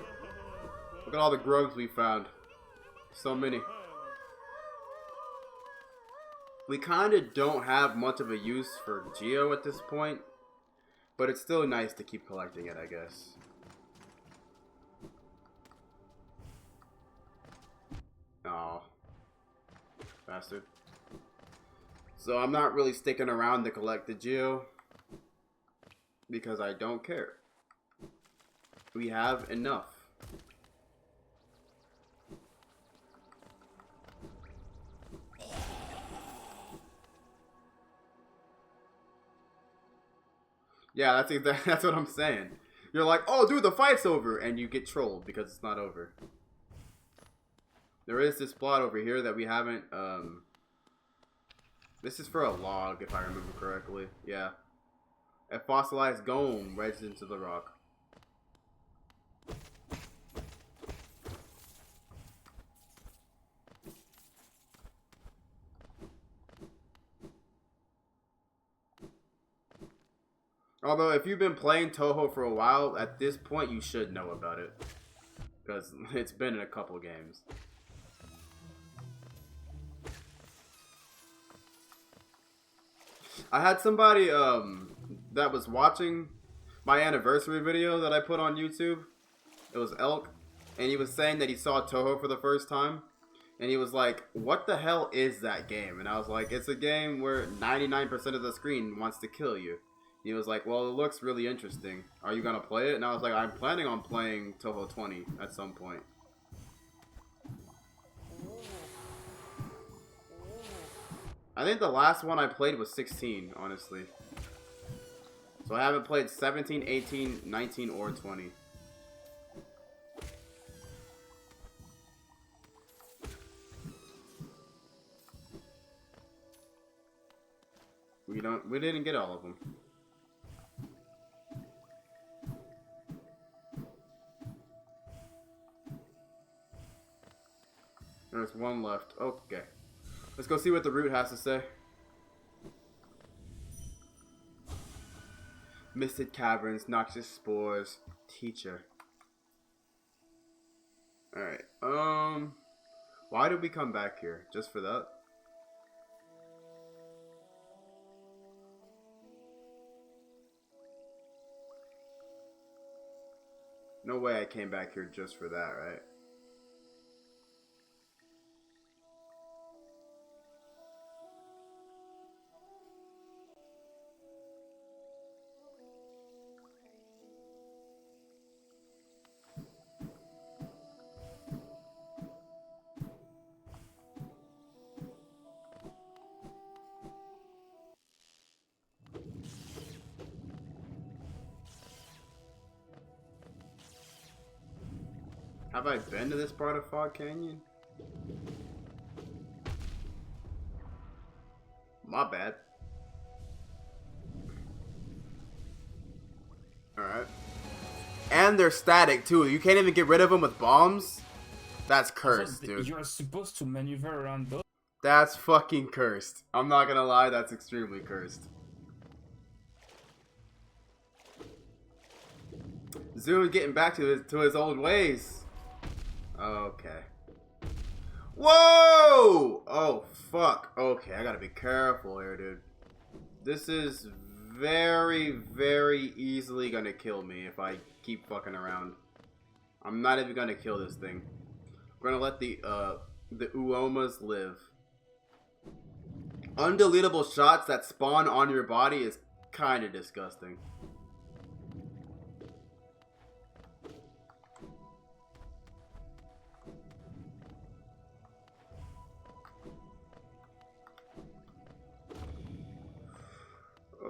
Look at all the grubs we found. So many. We kind of don't have much of a use for Geo at this point, but it's still nice to keep collecting it, I guess. Aw. Bastard. So I'm not really sticking around to collect the Geo because I don't care. We have enough. Yeah, that's what I'm saying. You're like, oh, dude, the fight's over, and you get trolled because it's not over. There is this plot over here that we haven't. This is for a log, if I remember correctly. Yeah, a fossilized gome wedged into the rock. Although, if you've been playing Toho for a while, at this point you should know about it. Because it's been in a couple games. I had somebody that was watching my anniversary video that I put on YouTube. It was Elk. And he was saying that he saw Toho for the first time. And he was like, what the hell is that game? And I was like, it's a game where 99% of the screen wants to kill you. He was like, well, it looks really interesting. Are you going to play it? And I was like, I'm planning on playing Toho 20 at some point. I think the last one I played was 16, honestly. So I haven't played 17, 18, 19, or 20. We didn't get all of them. There's one left. Okay. Let's go see what the root has to say. Misted caverns, noxious spores, teacher. Alright, why did we come back here? Just for that? No way I came back here just for that, right? Have I been to this part of Fog Canyon? My bad. Alright. And they're static too. You can't even get rid of them with bombs? That's cursed, dude. You're supposed to maneuver around those. That's fucking cursed. I'm not gonna lie, that's extremely cursed. Zoom getting back to his old ways. Okay. Whoa! Oh, fuck. Okay, I gotta be careful here, dude. This is very, very easily gonna kill me if I keep fucking around. I'm not even gonna kill this thing. We're gonna let the Uomas live. Undeletable shots that spawn on your body is kind of disgusting.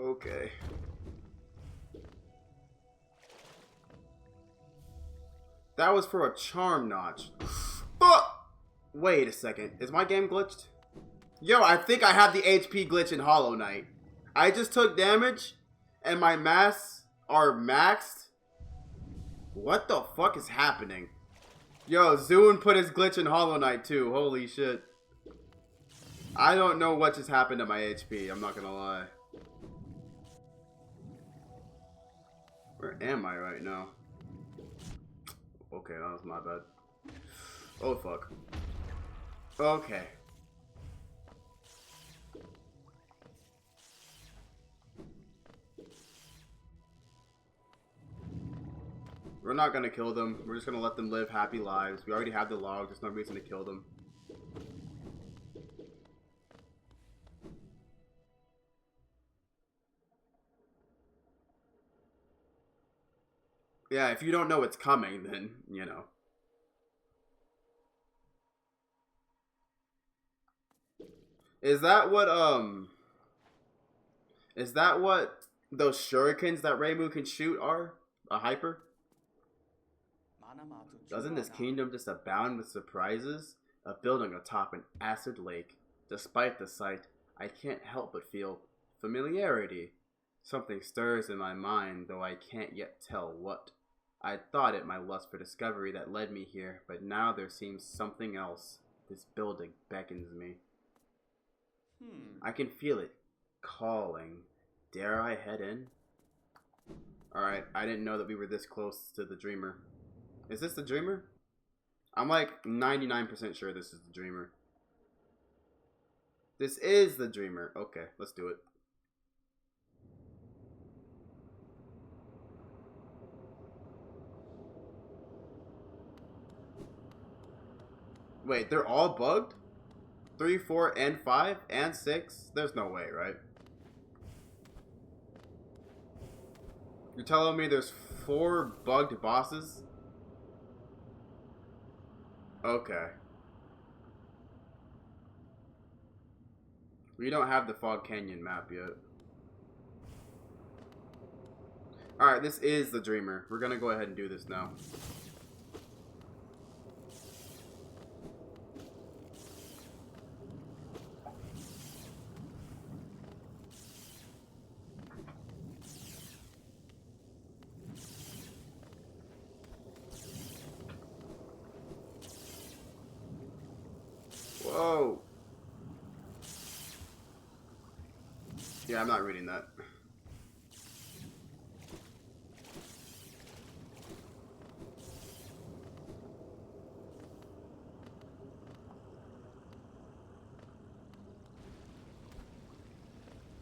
Okay. That was for a charm notch. Fuck! Wait a second. Is my game glitched? Yo, I think I have the HP glitch in Hollow Knight. I just took damage and my masks are maxed. What the fuck is happening? Yo, Zoon put his glitch in Hollow Knight too. Holy shit. I don't know what just happened to my HP. I'm not gonna lie. Where am I right now? Okay, that was my bad. Oh, fuck. Okay. We're not gonna kill them. We're just gonna let them live happy lives. We already have the log. There's no reason to kill them. Yeah, if you don't know it's coming, then, you know. Is that what those shurikens that Reimu can shoot are? A hyper? Doesn't this kingdom just abound with surprises? A building atop an acid lake. Despite the sight, I can't help but feel familiarity. Something stirs in my mind, though I can't yet tell what. I thought it my lust for discovery that led me here, but now there seems something else. This building beckons me. I can feel it calling. Dare I head in? Alright, I didn't know that we were this close to the Dreamer. Is this the Dreamer? I'm like 99% sure this is the Dreamer. This is the Dreamer. Okay, let's do it. Wait, they're all bugged? 3, 4, and 5, and 6? There's no way, right? You're telling me there's 4 bugged bosses? Okay. We don't have the Fog Canyon map yet. Alright, this is the Dreamer. We're gonna go ahead and do this now. Whoa. Yeah, I'm not reading that.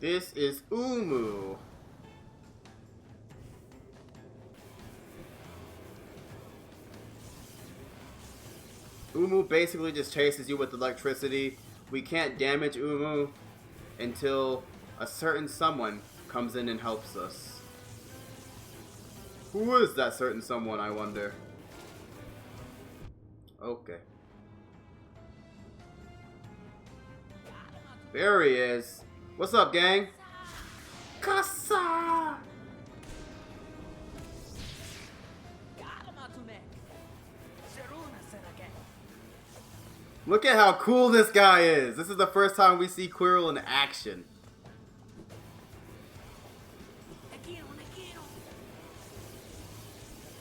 This is Umu. Umu basically just chases you with electricity. We can't damage Umu until a certain someone comes in and helps us. Who is that certain someone, I wonder? Okay. There he is. What's up, gang? Kasa! Look at how cool this guy is. This is the first time we see Quirrell in action.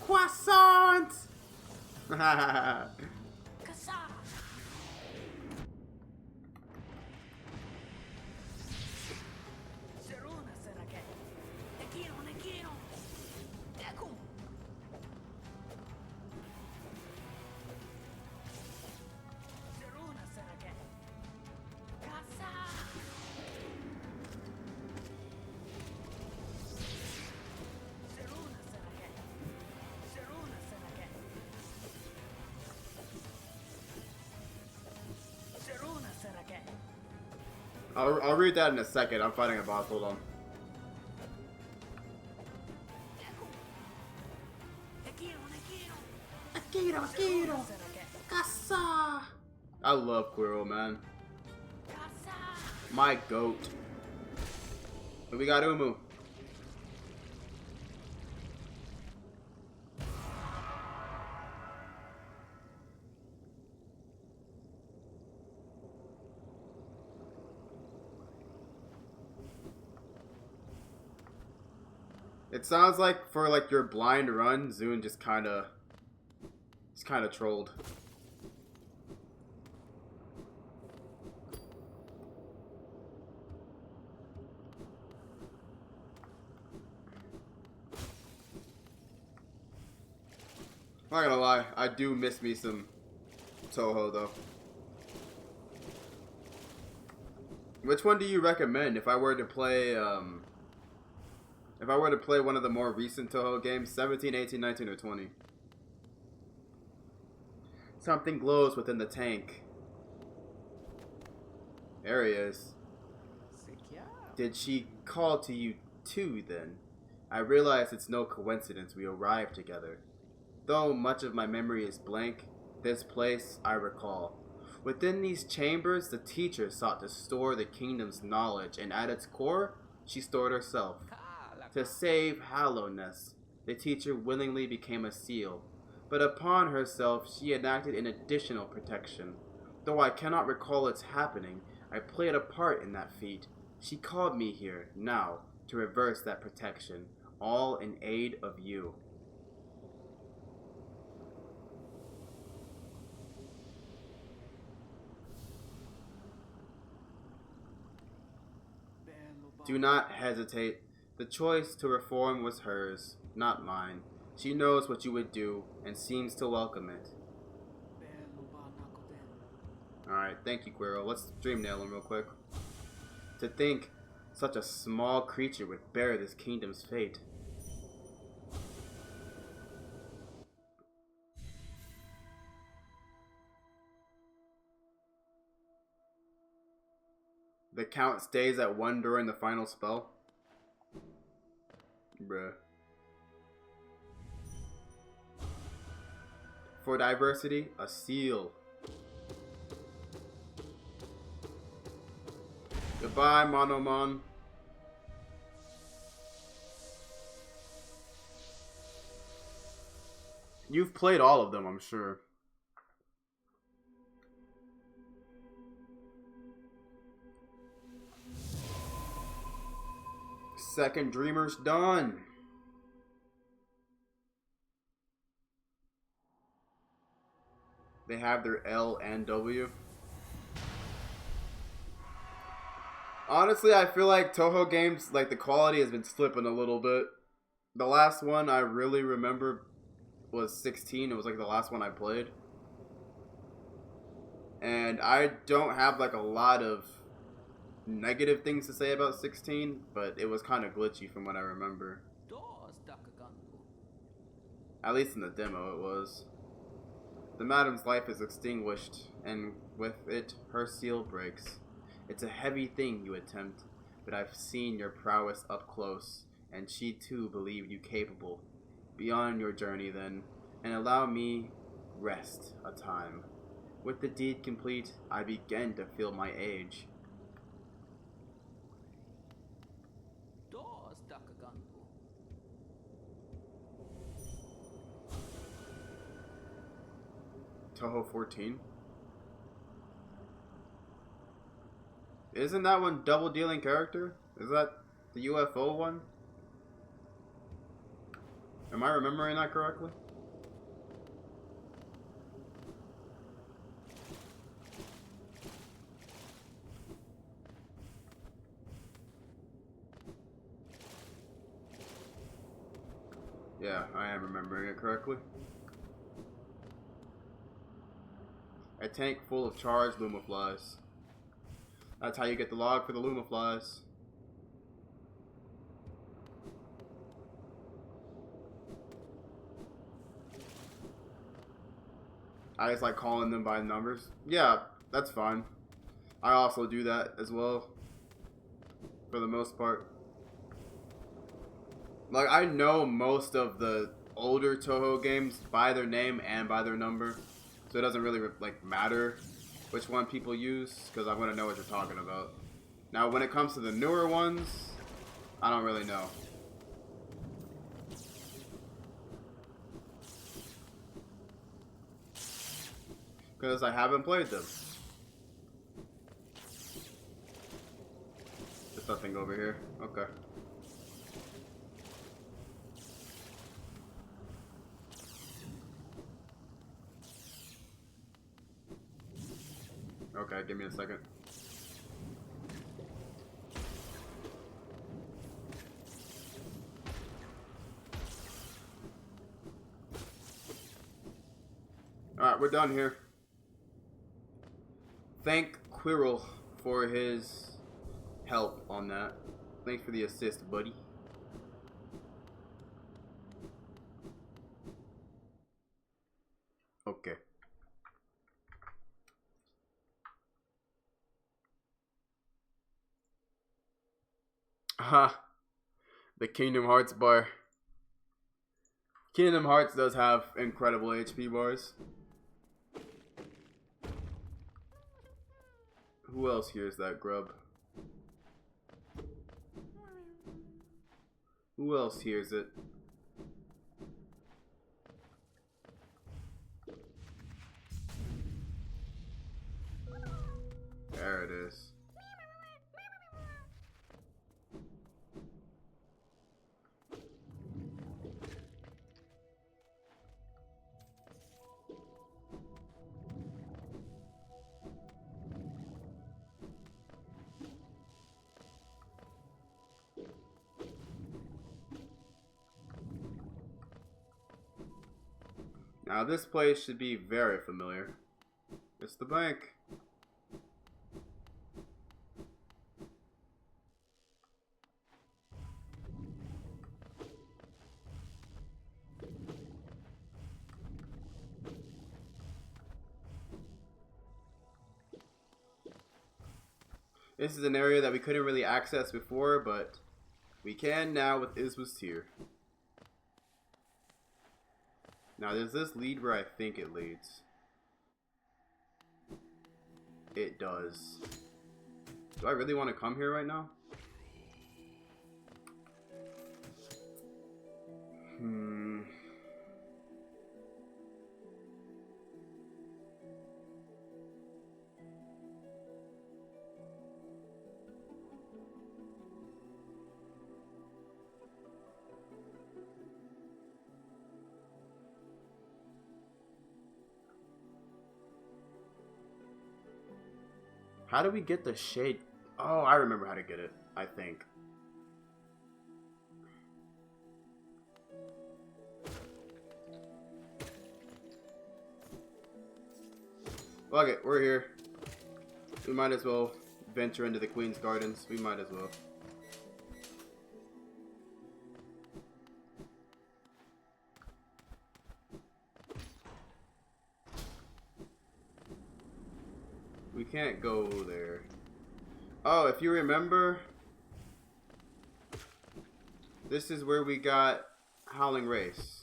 Croissant! I'll read that in a second. I'm fighting a boss. Hold on. Akiro. Kasa. I love Quirrell, man. My goat. But we got Umu. It sounds like for like your blind run, Zune just kind of trolled. I'm not gonna lie, I do miss me some Touhou though. Which one do you recommend if I were to play one of the more recent Touhou games? 17, 18, 19, or 20? Something glows within the tank. There he is. Did she call to you too then? I realize it's no coincidence we arrived together. Though much of my memory is blank, this place I recall. Within these chambers, the teacher sought to store the kingdom's knowledge, and at its core, she stored herself. To save Hallowness, the teacher willingly became a seal, but upon herself she enacted an additional protection. Though I cannot recall its happening, I played a part in that feat. She called me here, now, to reverse that protection, all in aid of you. Do not hesitate. The choice to reform was hers, not mine. She knows what you would do, and seems to welcome it. Alright, thank you, Quirrell. Let's dream nail him real quick. To think such a small creature would bear this kingdom's fate. The count stays at 1 during the final spell. Bruh. For diversity, a seal. Goodbye, Monomon. You've played all of them, I'm sure. Second Dreamer's done. They have their L and W. Honestly, I feel like Touhou games, like the quality has been slipping a little bit. The last one I really remember was 16. It was like the last one I played. And I don't have like a lot of negative things to say about 16, but it was kind of glitchy from what I remember. At least in the demo it was. The madam's life is extinguished, and with it, her seal breaks. It's a heavy thing you attempt, but I've seen your prowess up close, and she too believed you capable. Be on your journey then, and allow me rest a time. With the deed complete, I begin to feel my age. Toho 14? Isn't that one double dealing character? Is that the UFO one? Am I remembering that correctly? Yeah, I am remembering it correctly. A tank full of charged lumaflies. That's how you get the log for the lumaflies. I just like calling them by numbers. Yeah, that's fine. I also do that as well. For the most part. Like, I know most of the older Toho games by their name and by their number. So it doesn't really, like, matter which one people use, because I'm going to know what you're talking about. Now, when it comes to the newer ones, I don't really know. Because I haven't played them. There's nothing over here. Okay. Okay, give me a second. Alright, we're done here. Thank Quirrell for his help on that. Thanks for the assist, buddy. Okay. Aha. The Kingdom Hearts bar. Kingdom Hearts does have incredible HP bars. Who else hears that grub? Who else hears it? There it is. Now this place should be very familiar. It's the bank. This is an area that we couldn't really access before, but we can now with Iswa's Tear. Now, does this lead where I think it leads? It does. Do I really want to come here right now? How do we get the shade? Oh, I remember how to get it, I think. Fuck it, we're here. We might as well venture into the Queen's Gardens. We might as well. We can't go there. Oh, if you remember, this is where we got Howling Race.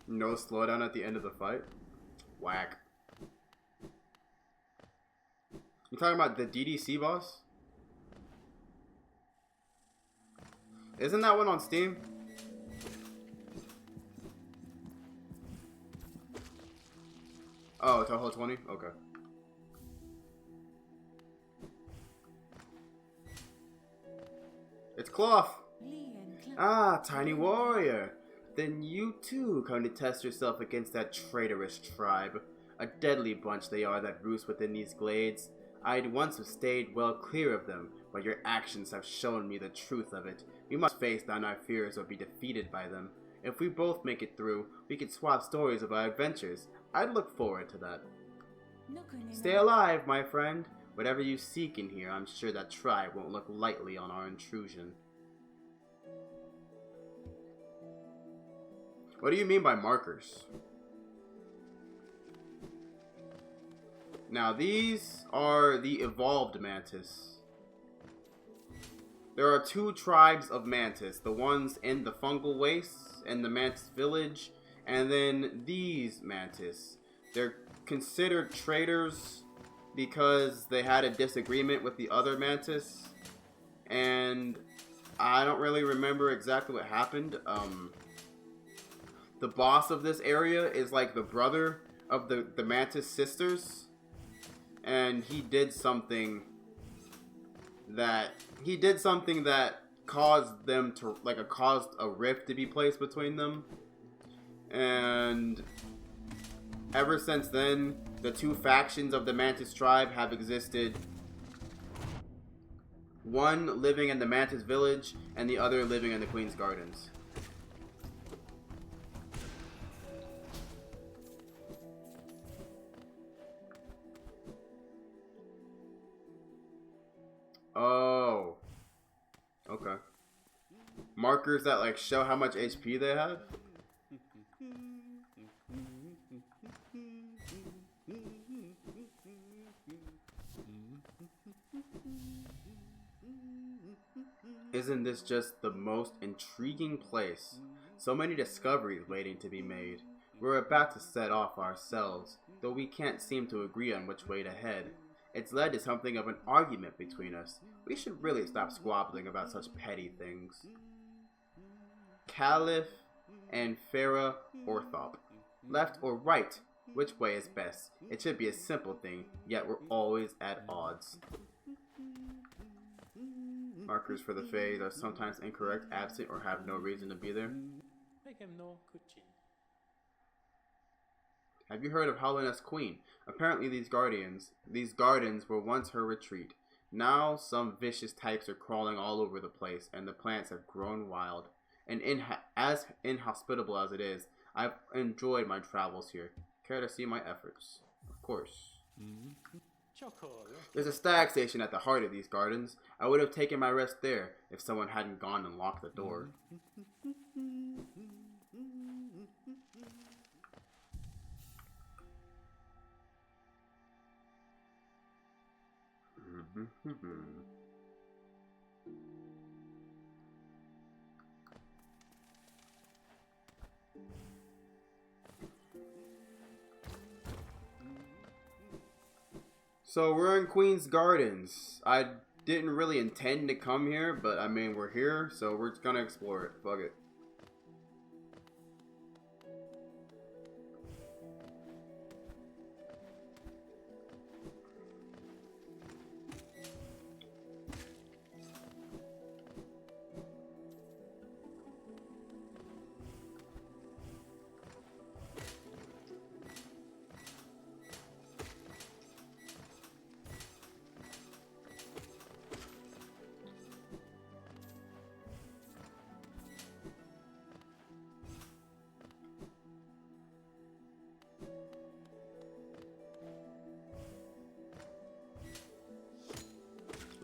No slowdown at the end of the fight? Whack. You talking about the DDC boss? Isn't that one on Steam? Oh, Toho 20? Okay. It's Cloth! Ah, tiny warrior! Then you too come to test yourself against that traitorous tribe. A deadly bunch they are that roost within these glades. I'd once have stayed well clear of them, but your actions have shown me the truth of it. We must face down our fears or be defeated by them. If we both make it through, we could swap stories of our adventures. I'd look forward to that. Stay alive, my friend. Whatever you seek in here, I'm sure that tribe won't look lightly on our intrusion. What do you mean by markers? Now these are the evolved mantis. There are two tribes of mantis. The ones in the fungal wastes and the mantis village. And then these mantis. They're considered traitors because they had a disagreement with the other mantis. And I don't really remember exactly what happened. The boss of this area is like the brother of the mantis sisters. And he did something that caused them to caused a rift to be placed between them. And ever since then, the two factions of the Mantis tribe have existed. One living in the Mantis village and the other living in the Queen's Gardens. Oh. Okay. Markers that like show how much HP they have? Isn't this just the most intriguing place? So many discoveries waiting to be made. We're about to set off ourselves, though we can't seem to agree on which way to head. It's led to something of an argument between us. We should really stop squabbling about such petty things. Caliph and Farah Orthop. Left or right? Which way is best? It should be a simple thing, yet we're always at odds. Markers for the phase are sometimes incorrect, absent, or have no reason to be there. Have you heard of Howliness Queen? Apparently these gardens were once her retreat. Now some vicious types are crawling all over the place, and the plants have grown wild. And as inhospitable as it is, I've enjoyed my travels here. Care to see my efforts? Of course. There's a stag station at the heart of these gardens. I would have taken my rest there if someone hadn't gone and locked the door. So we're in Queen's Gardens. I didn't really intend to come here, but I mean we're here, so we're just gonna explore it. Fuck it.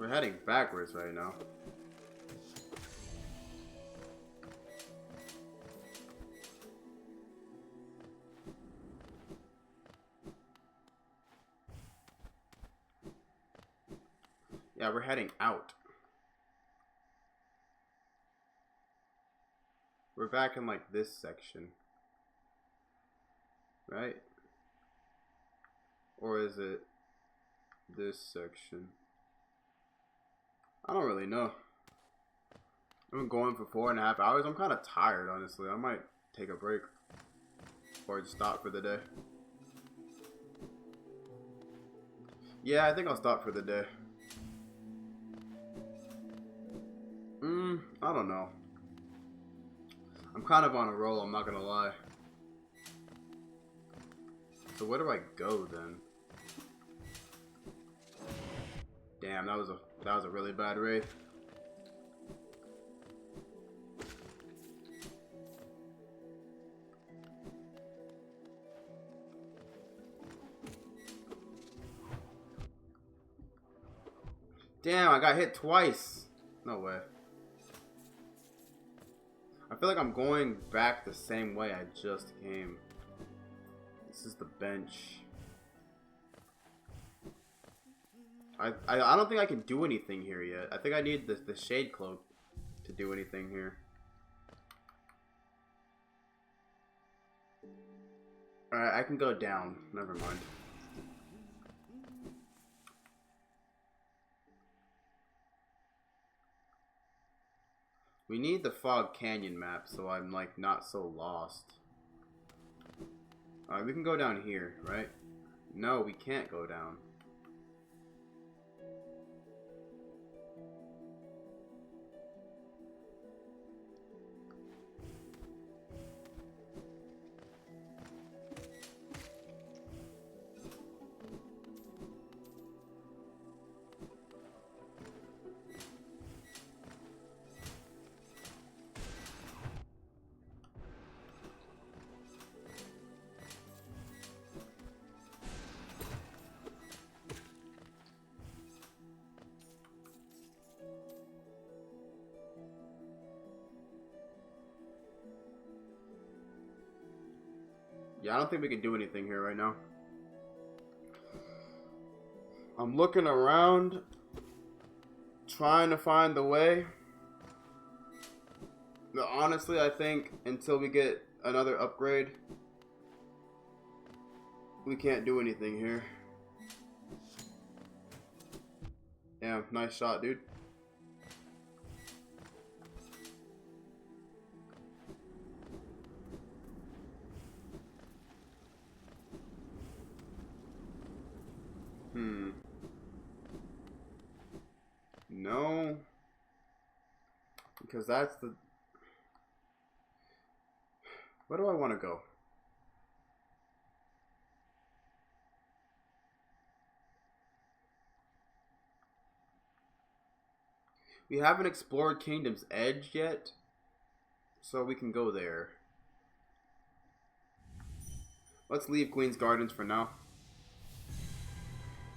We're heading backwards right now. Yeah, we're heading out. We're back in like this section. Right? Or is it this section? I don't really know. I've been going for 4.5 hours. I'm kind of tired, honestly. I might take a break. Or just stop for the day. Yeah, I think I'll stop for the day. I don't know. I'm kind of on a roll, I'm not gonna lie. So where do I go then? Damn, that was a really bad raid. Damn, I got hit twice. No way. I feel like I'm going back the same way I just came. This is the bench. I don't think I can do anything here yet. I think I need the shade cloak to do anything here. Alright, I can go down. Never mind. We need the Fog Canyon map so I'm like not so lost. Alright, we can go down here, right? No, we can't go down. Yeah, I don't think we can do anything here right now. I'm looking around, trying to find the way. But honestly, I think until we get another upgrade, we can't do anything here. Yeah, nice shot, dude. No. Because that's the... Where do I want to go? We haven't explored Kingdom's Edge yet, so we can go there. Let's leave Queen's Gardens for now.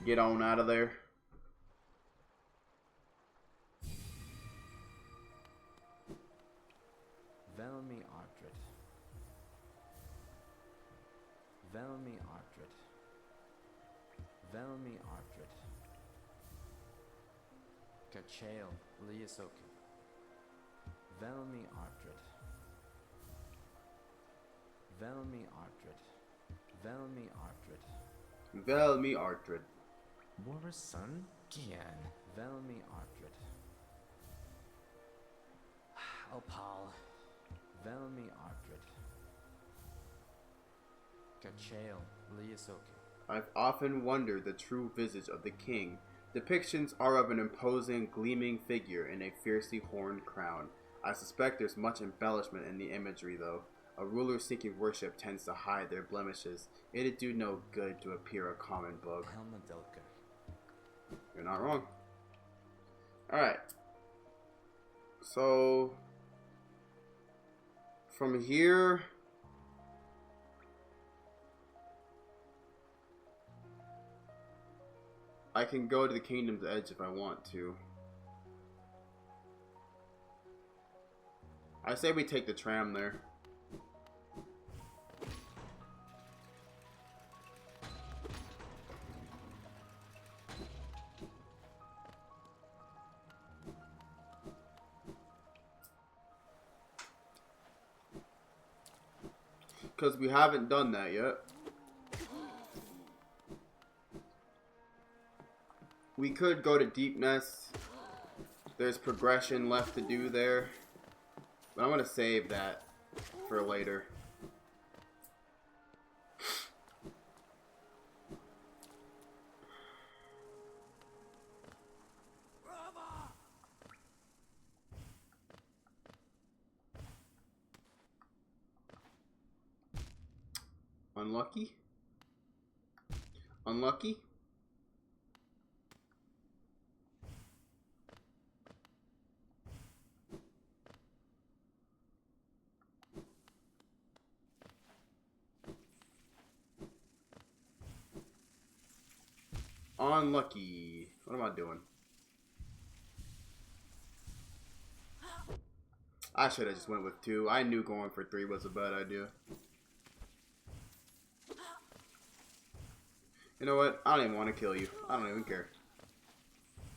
Get on out of there. Velmi Artred. Velmi Artred. Velmi Artred. Kachael Liasoki. Velmi Artred. Velmi Artred. Velmi Artred. Velmi Artred. War's son? Gian. Velmi Artred. Opal. Velmi Artred. Kachael Liasoki. I've often wondered the true visage of the king. Depictions are of an imposing, gleaming figure in a fiercely horned crown. I suspect there's much embellishment in the imagery, though. A ruler seeking worship tends to hide their blemishes. It'd do no good to appear a common bug. Helmadelka. You're not wrong. Alright. So... from here... I can go to the Kingdom's Edge if I want to. I say we take the tram there. Because we haven't done that yet. We could go to Deep Nest. There's progression left to do there. But I'm going to save that for later. Unlucky? Unlucky? Unlucky. What am I doing? I should have just went with 2. I knew going for 3 was a bad idea. You know what? I don't even want to kill you. I don't even care.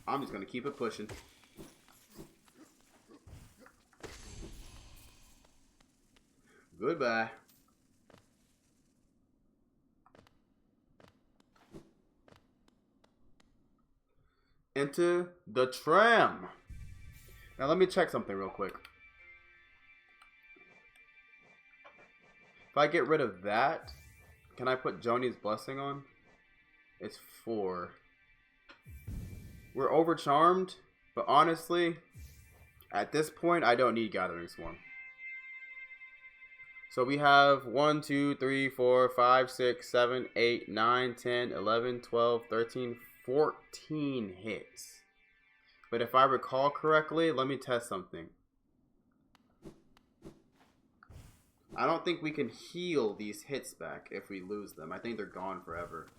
I'm just going to keep it pushing. Goodbye. Enter the tram. Now let me check something real quick. If I get rid of that, can I put Joni's Blessing on? It's 4. We're overcharmed, but honestly, at this point, I don't need Gathering Swarm. So we have 1, 2, 3, 4, 5, 6, 7, 8, 9, 10, 11, 12, 13, 14 hits. But if I recall correctly, let me test something. I don't think we can heal these hits back if we lose them. I think they're gone forever.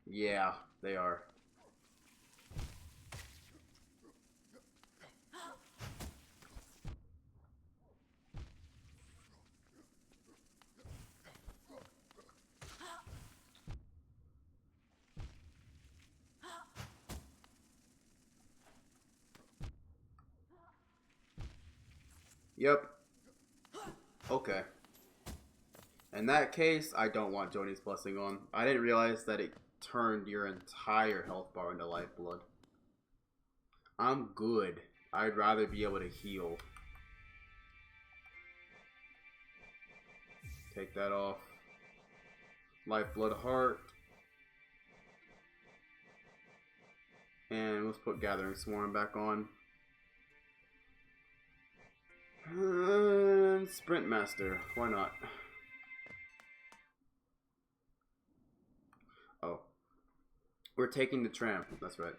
Yeah, they are. Yep. Okay. In that case, I don't want Joni's Blessing on. I didn't realize that it turned your entire health bar into lifeblood. I'm good. I'd rather be able to heal. Take that off. Lifeblood heart. And let's put Gathering Swarm back on. And Sprint Master. Why not? Oh. We're taking the tram. That's right.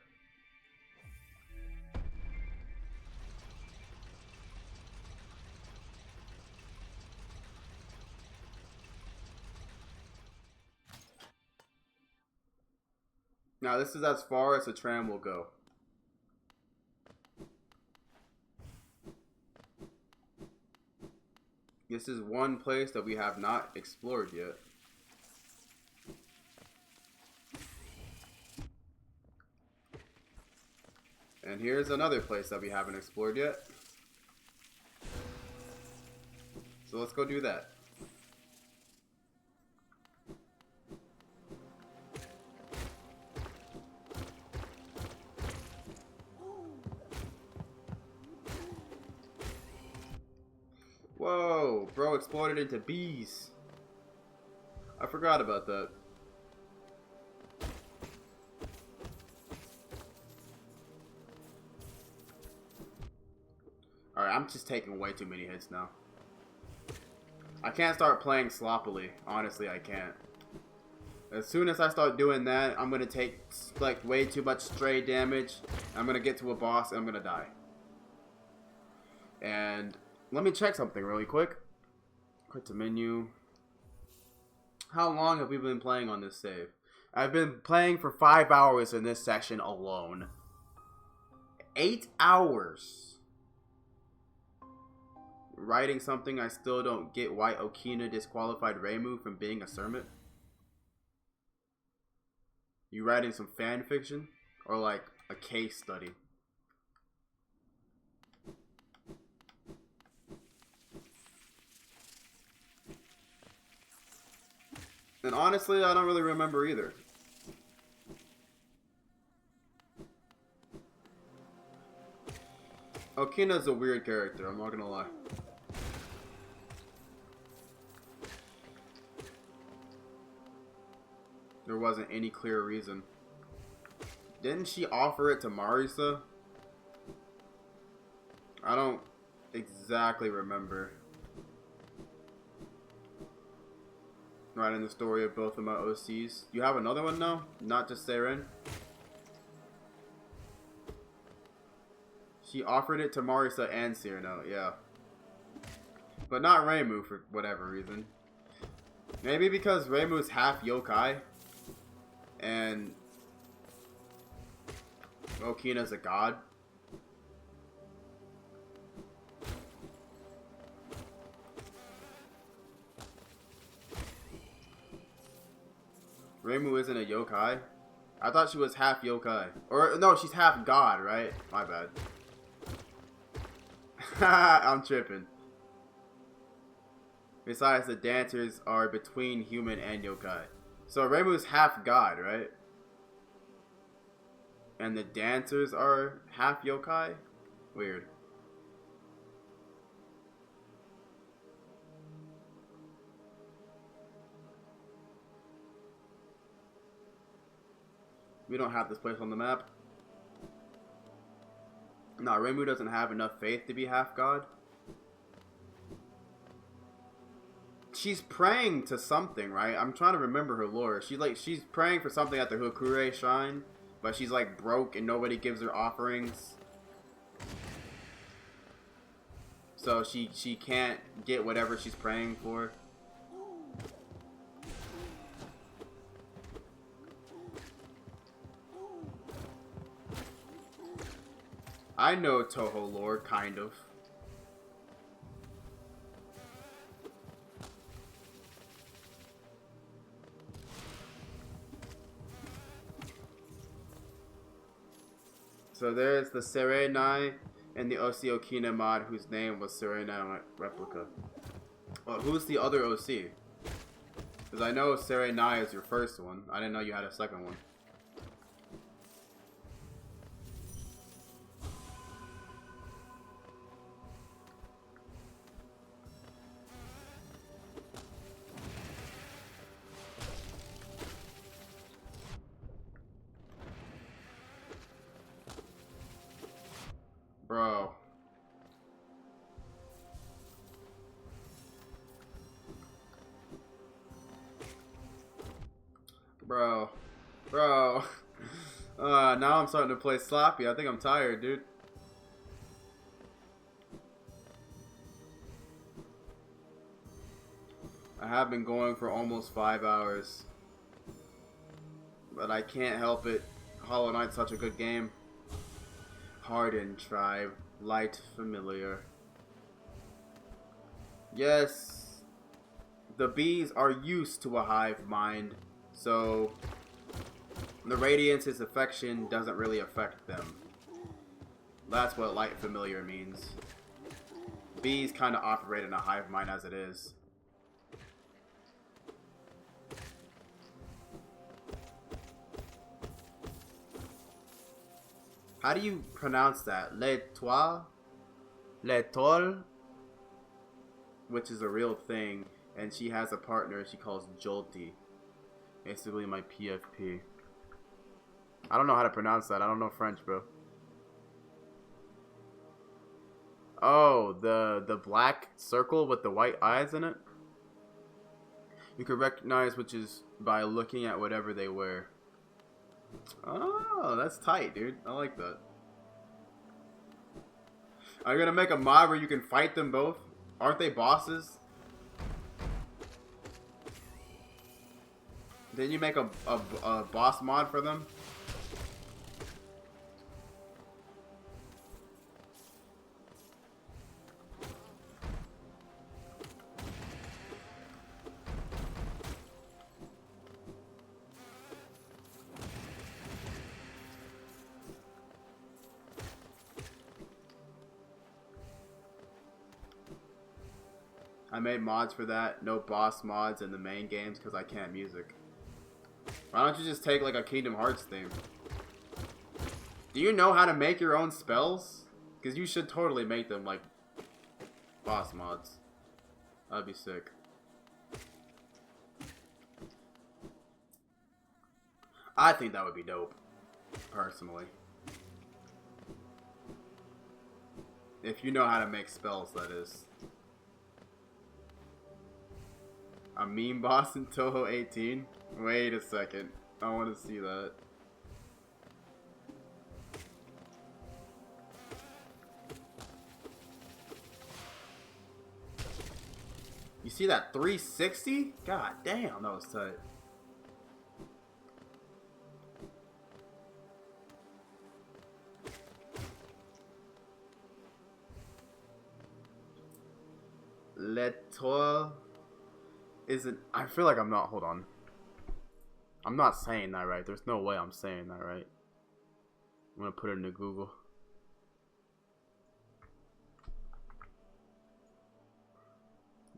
Now this is as far as the tram will go. This is one place that we have not explored yet. And here's another place that we haven't explored yet. So let's go do that. Whoa, bro exploded into bees. I forgot about that. Alright, I'm just taking way too many hits now. I can't start playing sloppily. Honestly, I can't. As soon as I start doing that, I'm gonna take like way too much stray damage. I'm gonna get to a boss and I'm gonna die. And let me check something really quick. Quit to menu. How long have we been playing on this save? I've been playing for 5 hours in this section alone. 8 hours. Writing something I still don't get why Okina disqualified Reimu from being a servant. You writing some fan fiction? Or like a case study? And honestly, I don't really remember either. Okina's a weird character, I'm not gonna lie. There wasn't any clear reason. Didn't she offer it to Marisa? I don't exactly remember. Writing the story of both of my OCs. You have another one now? Not just Seren? She offered it to Marisa and Cyrano, yeah. But not Reimu for whatever reason. Maybe because Reimu's half yokai. And Okina's a god. Reimu isn't a yokai? I thought she was half yokai. Or, no, she's half god, right? My bad. I'm tripping. Besides, the dancers are between human and yokai. So Reimu's half god, right? And the dancers are half yokai? Weird. We don't have this place on the map. No, Reimu doesn't have enough faith to be half god. She's praying to something, right? I'm trying to remember her lore. She's praying for something at the Hokure shrine, but she's like broke and nobody gives her offerings. So she can't get whatever she's praying for. I know Toho lore, kind of. So there's the Serenai and the OC Okina mod whose name was Serenai Replica. Well, who's the other OC? Because I know Serenai is your first one. I didn't know you had a second one. Bro. Bro. Now I'm starting to play sloppy. I think I'm tired, dude. I have been going for almost 5 hours. But I can't help it. Hollow Knight's such a good game. Hardened tribe, light familiar. Yes, the bees are used to a hive mind, so the radiance's affection doesn't really affect them. That's what light familiar means. Bees kind of operate in a hive mind as it is. How do you pronounce that? L'étoile? L'étoile? Which is a real thing. And she has a partner she calls Jolty. Basically my PFP. I don't know how to pronounce that. I don't know French, bro. Oh, the black circle with the white eyes in it? You can recognize which is by looking at whatever they wear. Oh, that's tight, dude. I like that. Are you gonna make a mod where you can fight them both? Aren't they bosses? Didn't you make a boss mod for them? I made mods for that. No boss mods in the main games because I can't music. Why don't you just take like a Kingdom Hearts theme? Do you know how to make your own spells? Because you should totally make them like boss mods. That'd be sick. I think that would be dope, personally. If you know how to make spells, that is. A meme boss in Toho 18? Wait a second. I want to see that. You see that 360? God damn, that was tight. Letoile isn't. I feel like I'm not. Hold on. I'm not saying that right. There's no way I'm saying that right. I'm gonna put it into Google.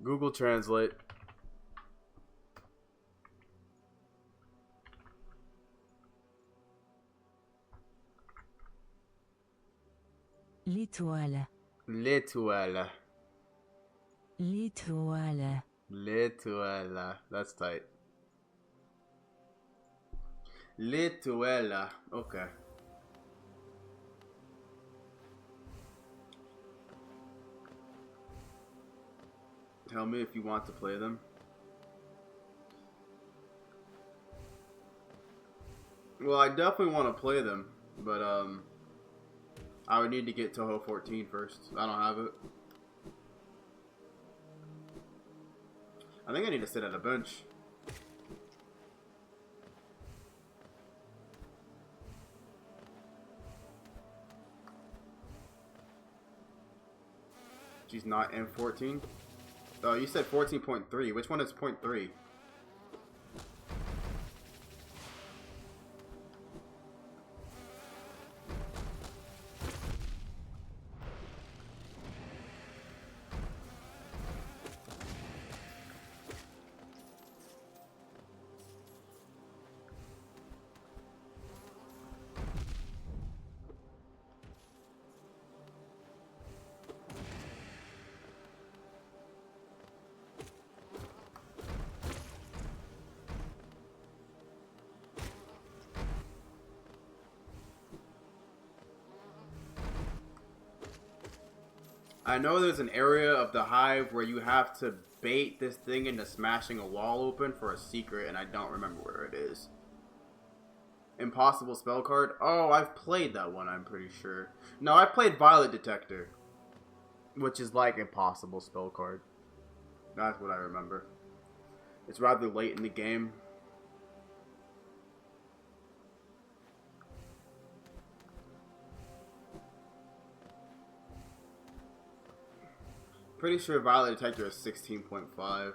Google Translate. L'étoile. L'étoile. L'étoile. L'étoile. That's tight. L'étoile. Okay. Tell me if you want to play them. Well, I definitely want to play them, but I would need to get Toho 14 first. I don't have it. I think I need to sit at a bench. She's not in 14. Oh, you said 14.3. Which one is 0.3? I know there's an area of the hive where you have to bait this thing into smashing a wall open for a secret, and I don't remember where it is. Impossible spell card? Oh, I've played that one, I'm pretty sure. No, I played Violet Detector, which is like impossible spell card. That's what I remember. It's rather late in the game. Pretty sure Violet Detector is 16.5.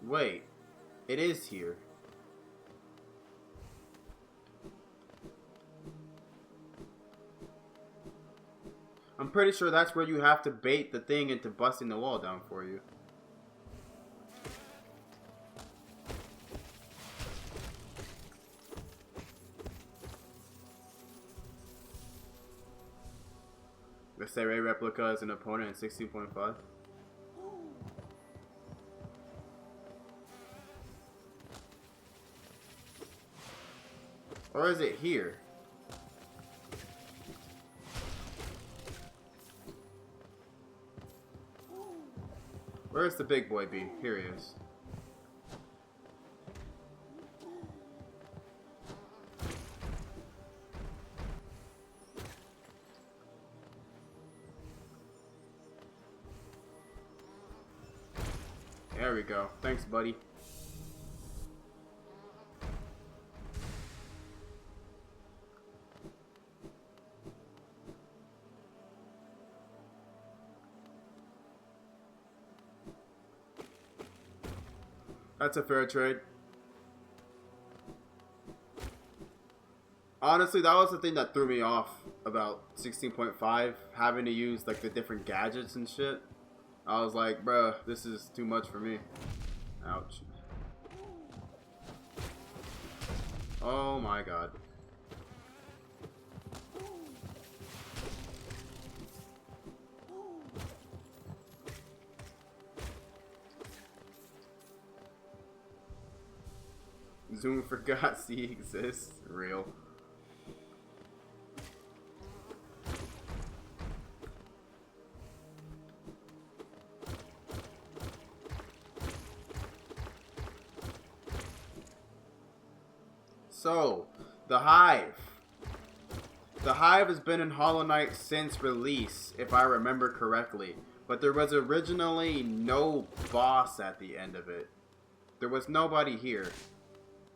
Wait, it is here. I'm pretty sure that's where you have to bait the thing into busting the wall down for you. The Seirei replica is an opponent in 16.5. Or is it here? Where's the big boy be? Here he is. we go. Thanks, buddy. That's a fair trade. Honestly, that was the thing that threw me off about 16.5, having to use like the different gadgets and shit. I was like, bruh, this is too much for me. Ouch. Oh my god. Zoom forgot C exists. Real. So, the Hive. The Hive has been in Hollow Knight since release, if I remember correctly. But there was originally no boss at the end of it. There was nobody here.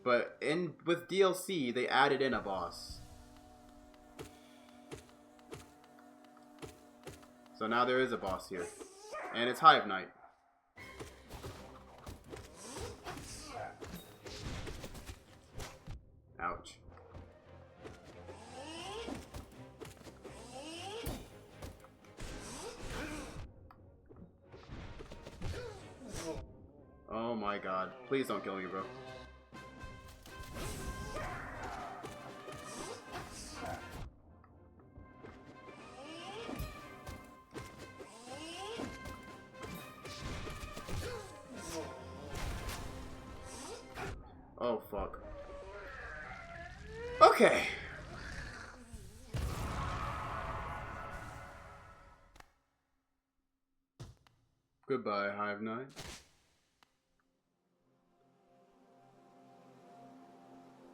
But with DLC, they added in a boss. So now there is a boss here. And it's Hive Knight. Ouch. Oh my god. Please don't kill me, bro. Oh fuck. Okay. Goodbye, Hive Knight.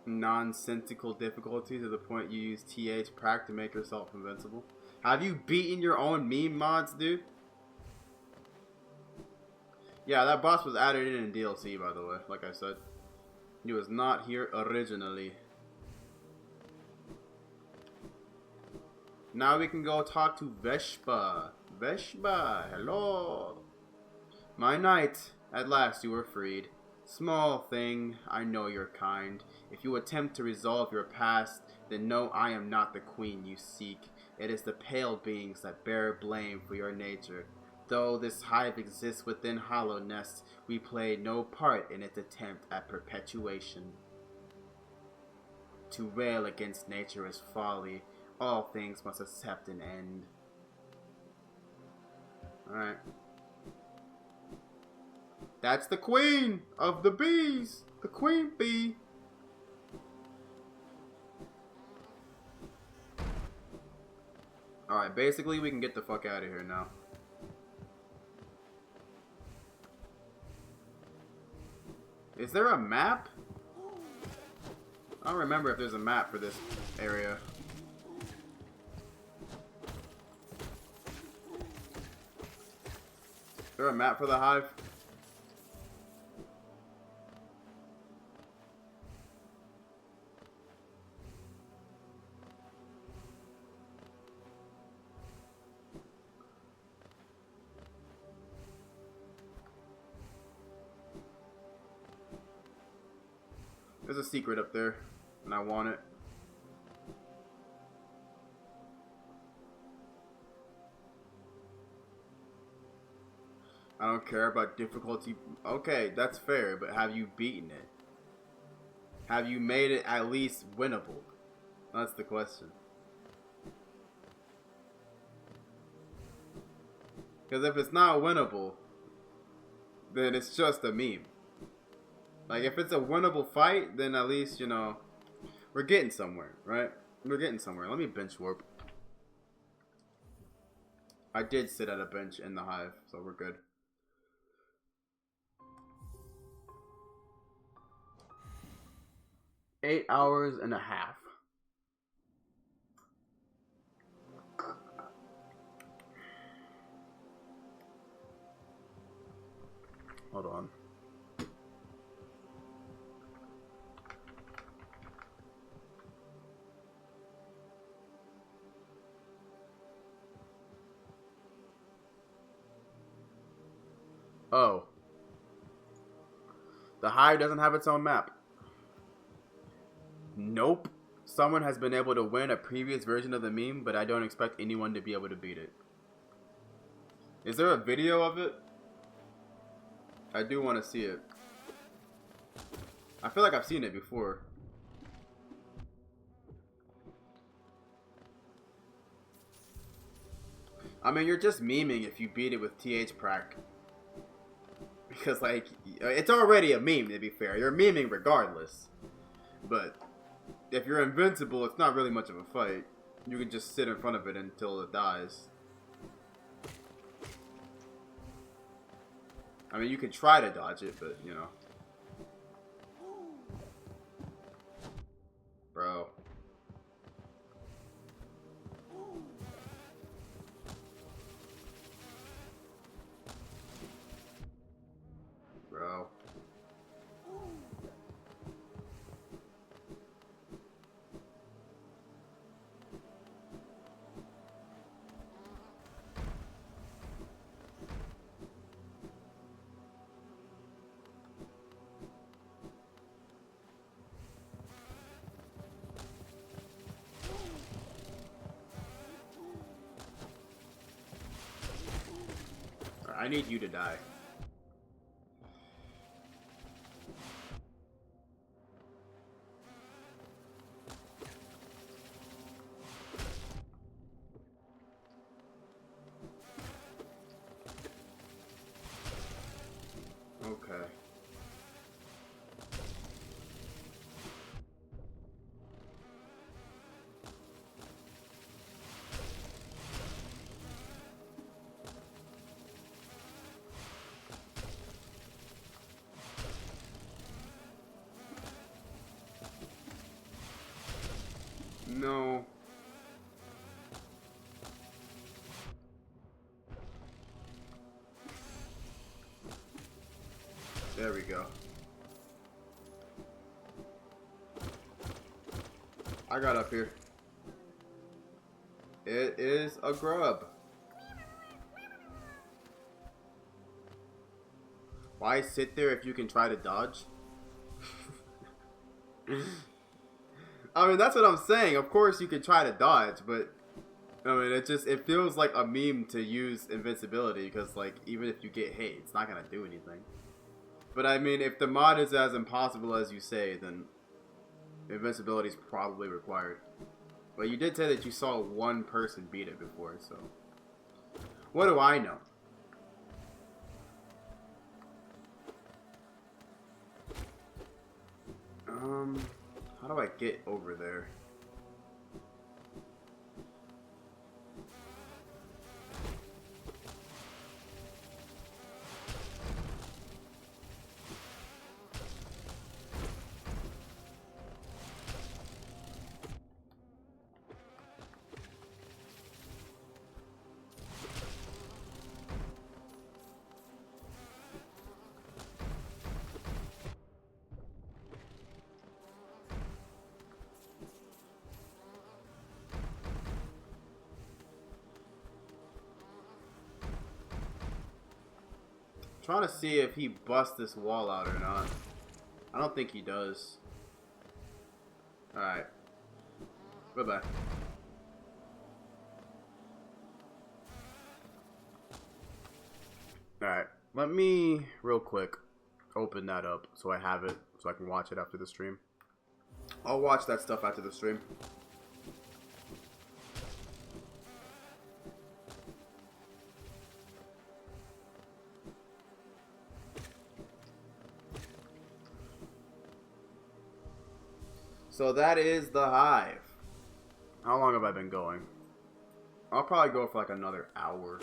Nonsensical difficulty to the point you use TH prac to make yourself invincible. Have you beaten your own meme mods, dude? Yeah, that boss was added in DLC, by the way, like I said. He was not here originally. Now we can go talk to Vespa. Vespa, hello. My knight, at last you were freed. Small thing, I know you're kind. If you attempt to resolve your past, then know I am not the queen you seek. It is the pale beings that bear blame for your nature. Though this hive exists within Hollow Nest, we play no part in its attempt at perpetuation. To rail against nature is folly. All things must accept an end. Alright. That's the queen of the bees. The queen bee. Alright, basically we can get the fuck out of here now. Is there a map? I don't remember if there's a map for this area. Is there a map for the hive? There's a secret up there, and I want it. I don't care about difficulty. Okay, that's fair, but have you beaten it? Have you made it at least winnable? That's the question. Because if it's not winnable, then it's just a meme. Like, if it's a winnable fight, then at least, you know, we're getting somewhere, right? We're getting somewhere. Let me bench warp. I did sit at a bench in the hive, so we're good. Eight hours and a half. Hold on. Oh. The Hive doesn't have its own map. Nope. Someone has been able to win a previous version of the meme, but I don't expect anyone to be able to beat it. Is there a video of it? I do want to see it. I feel like I've seen it before. I mean, you're just memeing if you beat it with TH Prac. Because, like, it's already a meme, to be fair. You're memeing regardless. But if you're invincible, it's not really much of a fight. You can just sit in front of it until it dies. I mean, you can try to dodge it, but, you know. Bro. Bro. I need you to die. Okay. No. There we go. I got up here. It is a grub. Why sit there if you can try to dodge? I mean, that's what I'm saying. Of course you can try to dodge, but I mean, it feels like a meme to use invincibility because, like, even if you get hit, it's not gonna do anything. But I mean, if the mod is as impossible as you say, then invincibility is probably required. But you did say that you saw one person beat it before, so what do I know? How do I get over there? Trying to see if he busts this wall out or not. I don't think he does. Alright. Bye-bye. Alright. Let me, real quick, open that up so I have it, so I can watch it after the stream. I'll watch that stuff after the stream. So that is the Hive. How long have I been going? I'll probably go for like another hour.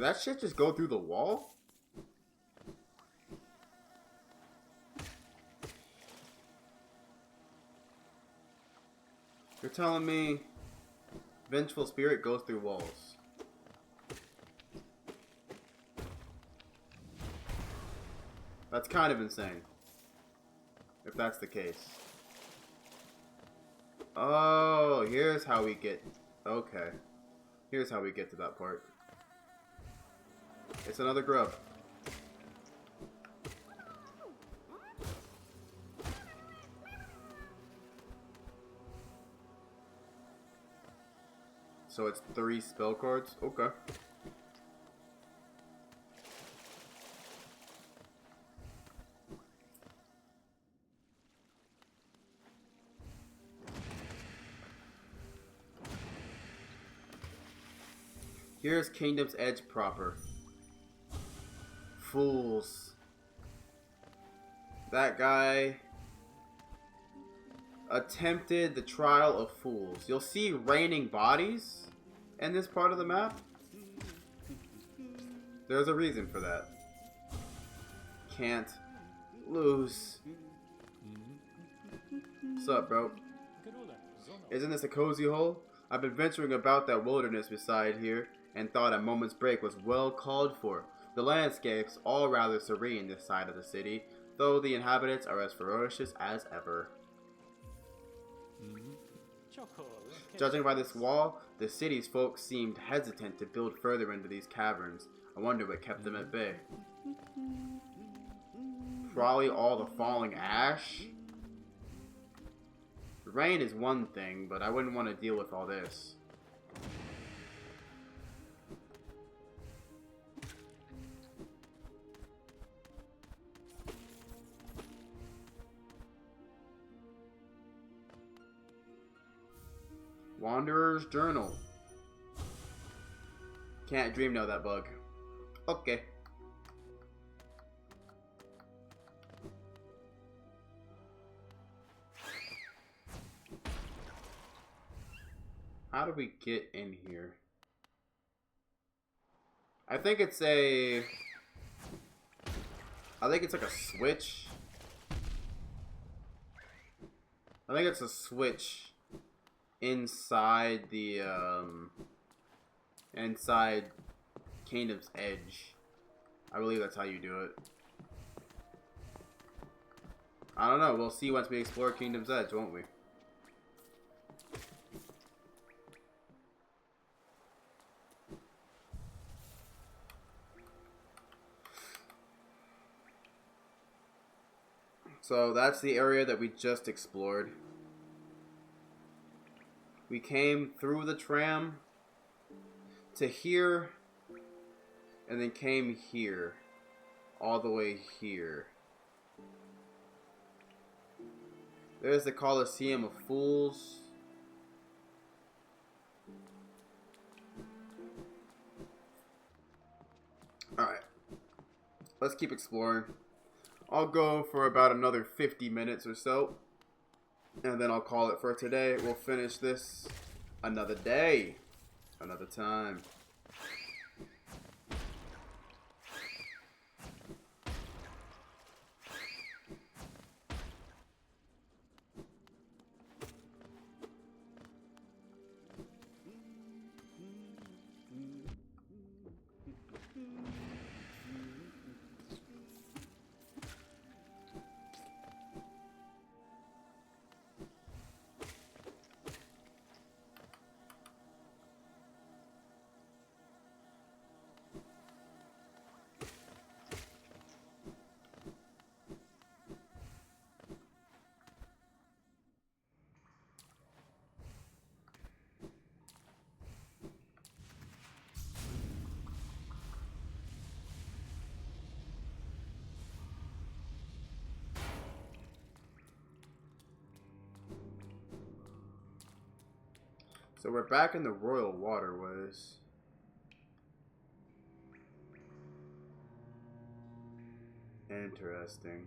Did that shit just go through the wall? You're telling me vengeful spirit goes through walls? That's kind of insane. If that's the case. Oh, here's how we get... Okay. Here's how we get to that part. It's another grub. So it's 3 spell cards? Okay. Here's Kingdom's Edge proper. Fools. That guy attempted the trial of fools. You'll see raining bodies in this part of the map. There's a reason for that. Can't lose. What's up, bro? Isn't this a cozy hole? I've been venturing about that wilderness beside here and thought a moment's break was well called for. The landscape's all rather serene this side of the city, though the inhabitants are as ferocious as ever. Judging by this wall, the city's folks seemed hesitant to build further into these caverns. I wonder what kept them at bay. Probably all the falling ash? Rain is one thing, but I wouldn't want to deal with all this. Wanderer's Journal. Can't dream know that bug. Okay. How do we get in here? I think it's a... I think it's like a switch. I think it's a switch inside the inside Kingdom's Edge. I believe that's how you do it. I don't know. We'll see once we explore Kingdom's Edge, won't we? So that's the area that we just explored. We came through the tram to here and then came here, all the way here. There's the Colosseum of Fools. Alright, let's keep exploring. I'll go for about another 50 minutes or so, and then I'll call it for today. We'll finish this another day, another time. So we're back in the Royal Waterways. Interesting.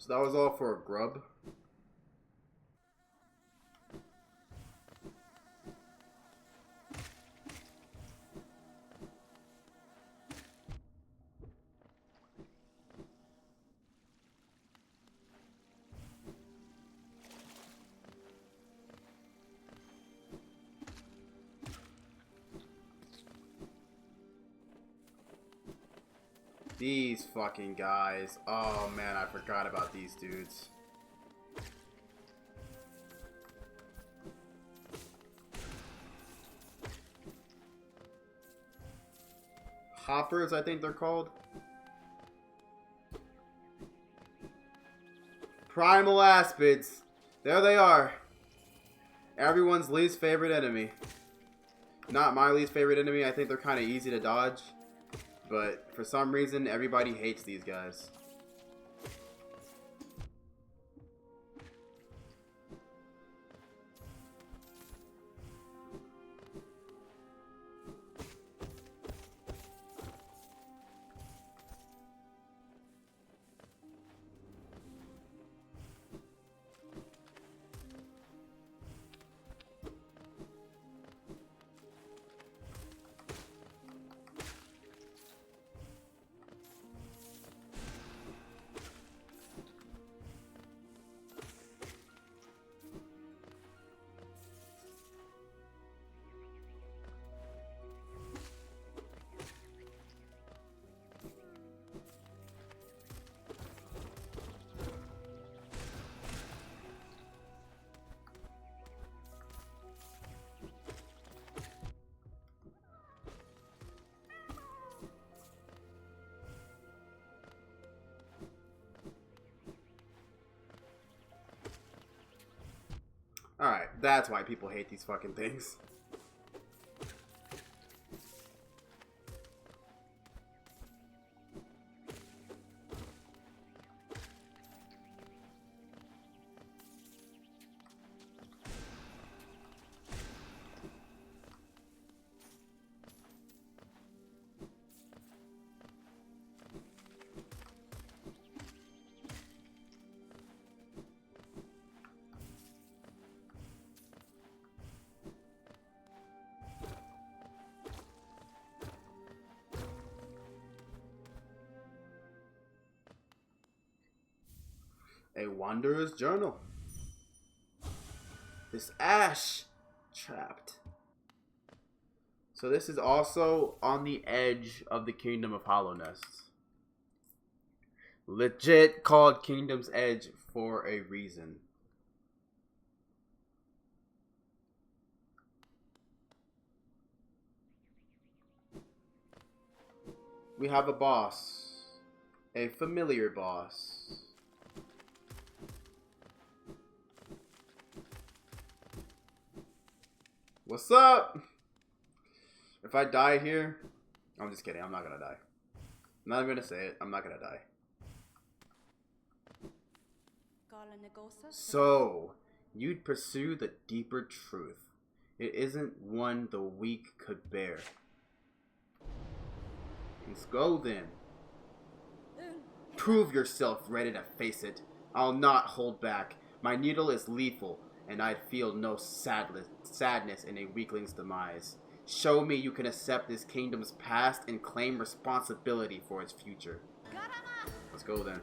So that was all for a grub. These fucking guys. Oh man, I forgot about these dudes. Hoppers, I think they're called. Primal Aspids. There they are. Everyone's least favorite enemy. Not my least favorite enemy. I think they're kind of easy to dodge. But for some reason, everybody hates these guys. Alright, that's why people hate these fucking things. A Wanderer's Journal. This ash trapped. So this is also on the edge of the Kingdom of Hollowness. Legit called Kingdom's Edge for a reason. We have a boss. A familiar boss. What's up? If I die here, I'm just kidding. I'm not gonna die. I'm not gonna say it. I'm not gonna die. So, you'd pursue the deeper truth. It isn't one the weak could bear. Let's go then. Prove yourself ready to face it. I'll not hold back. My needle is lethal, and I'd feel no sadness in a weakling's demise. Show me you can accept this kingdom's past and claim responsibility for its future. Let's go then.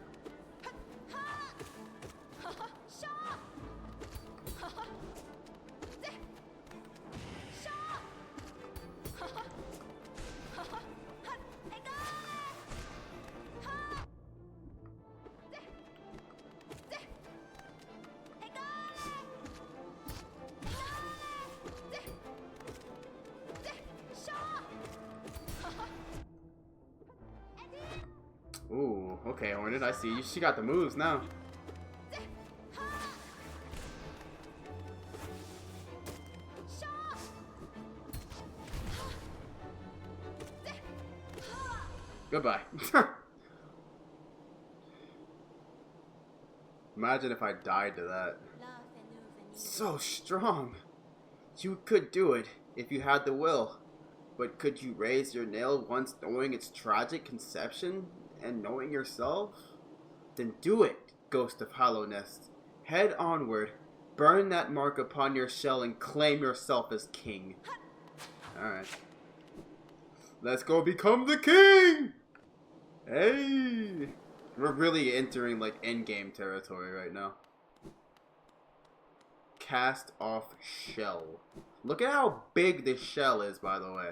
Ooh, okay, Hornet, I see you. She got the moves now. Goodbye. Imagine if I died to that. So strong. You could do it if you had the will. But could you raise your nail once knowing its tragic conception and knowing yourself? Then do it. ghost of Hollownest. Head onward, burn that mark upon your shell, and claim yourself as king. Alright. Let's go become the king! Hey! We're really entering, like, endgame territory right now. Cast off shell. Look at how big this shell is, by the way.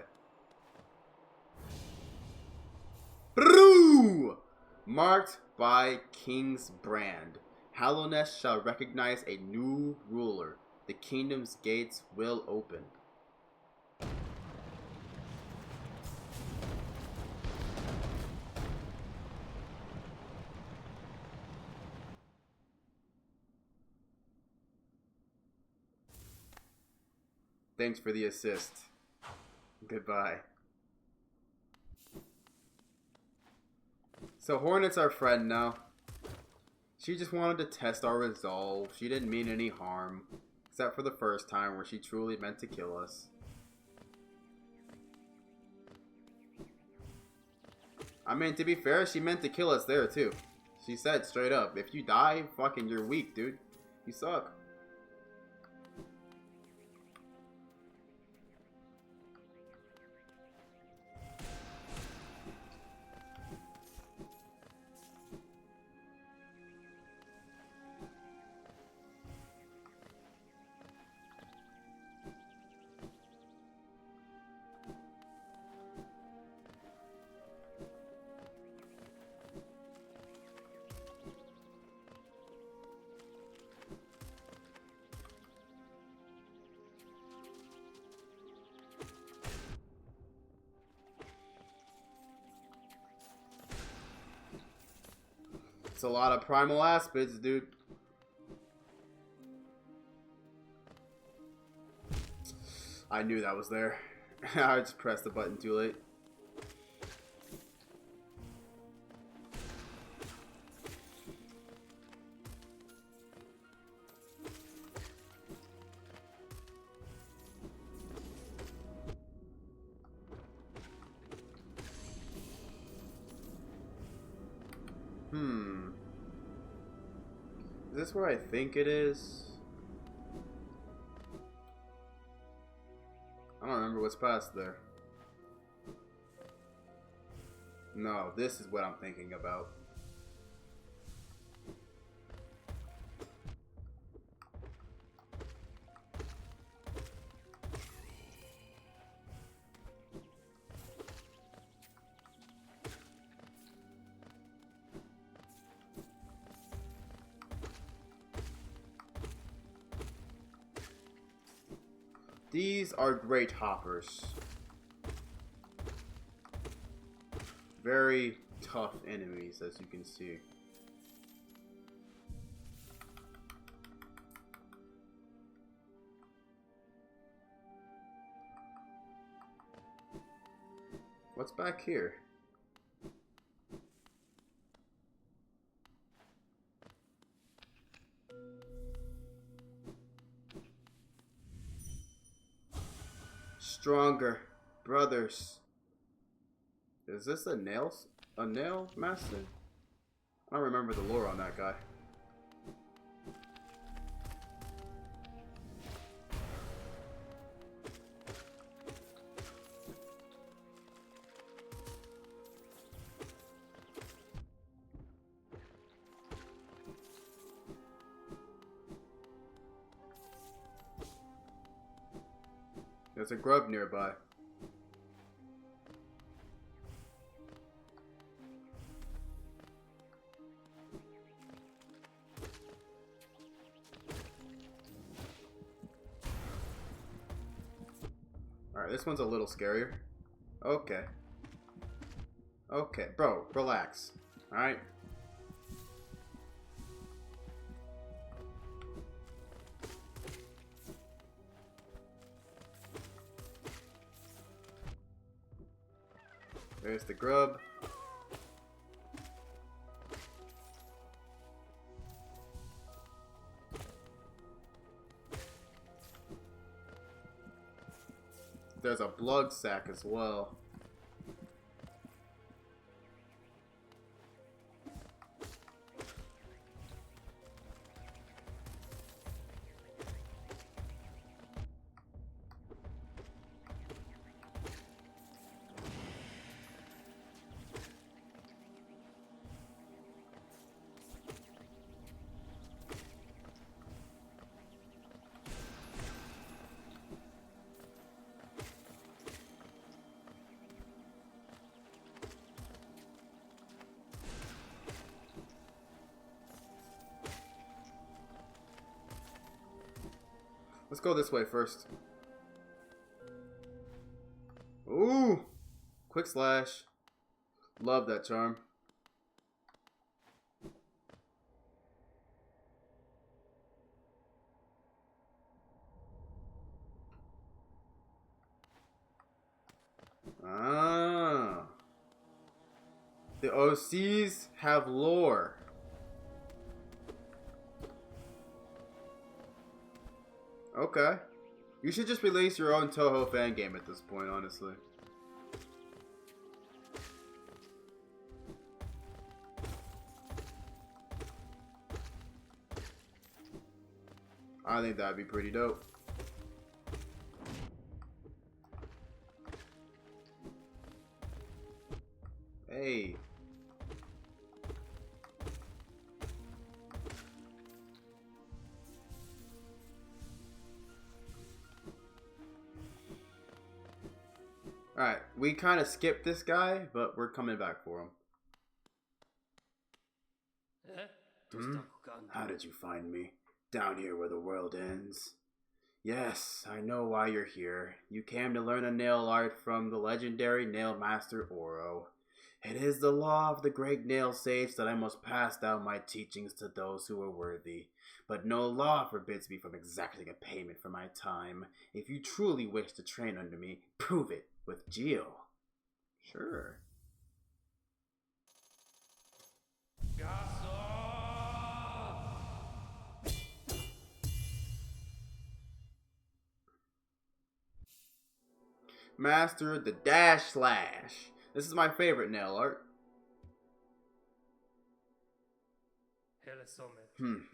Broo! Marked by King's brand. Hallownest shall recognize a new ruler. The kingdom's gates will open. Thanks for the assist. Goodbye. So Hornet's our friend now. She just wanted to test our resolve. She didn't mean any harm. Except for the first time where she truly meant to kill us. I mean, to be fair, she meant to kill us there too. She said straight up, if you die, fucking you're weak, dude. You suck. It's a lot of primal aspids, dude. I knew that was there. I just pressed the button too late. Is this where I think it is? I don't remember what's past there. No, this is what I'm thinking about. These are great hoppers. Very tough enemies, as you can see. What's back here? Stronger brothers. Is this a Nailmaster? I don't remember the lore on that guy. There's a grub nearby. Alright, this one's a little scarier. Okay. Okay, bro, relax. Alright? There's the grub. There's a blood sack as well. Let's go this way first. Ooh! Quick slash. Love that charm. Ah. The OCs have lore. Okay. You should just release your own Toho fan game at this point, honestly. I think that'd be pretty dope. Hey. Alright, we kind of skipped this guy, but we're coming back for him. How did you find me? Down here where the world ends. Yes, I know why you're here. You came to learn a nail art from the legendary Nailmaster Oro. It is the law of the great nail sage that I must pass down my teachings to those who are worthy. But no law forbids me from exacting a payment for my time. If you truly wish to train under me, prove it with Geo. Sure. Master the dash slash. This is my favorite nail art.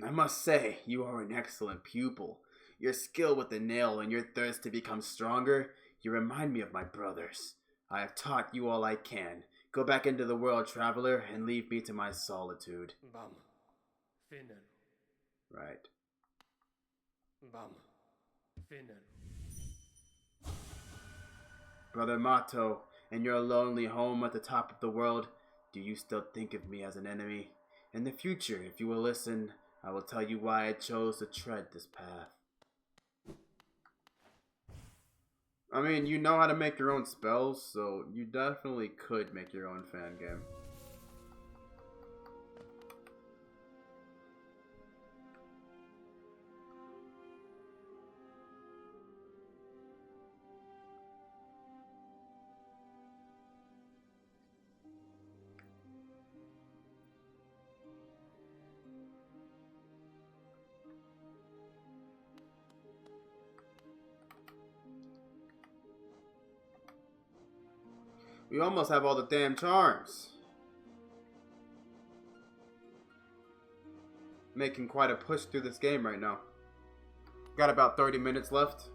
I must say, you are an excellent pupil. Your skill with the nail and your thirst to become stronger, you remind me of my brothers. I have taught you all I can. Go back into the world, traveler, and leave me to my solitude. Bam. Finnen. Right. Bam. Finnen. Brother Mato, in your lonely home at the top of the world, do you still think of me as an enemy? In the future, if you will listen, I will tell you why I chose to tread this path. I mean, you know how to make your own spells, so you definitely could make your own fan game. We almost have all the damn charms. Making quite a push through this game right now. Got about 30 minutes left.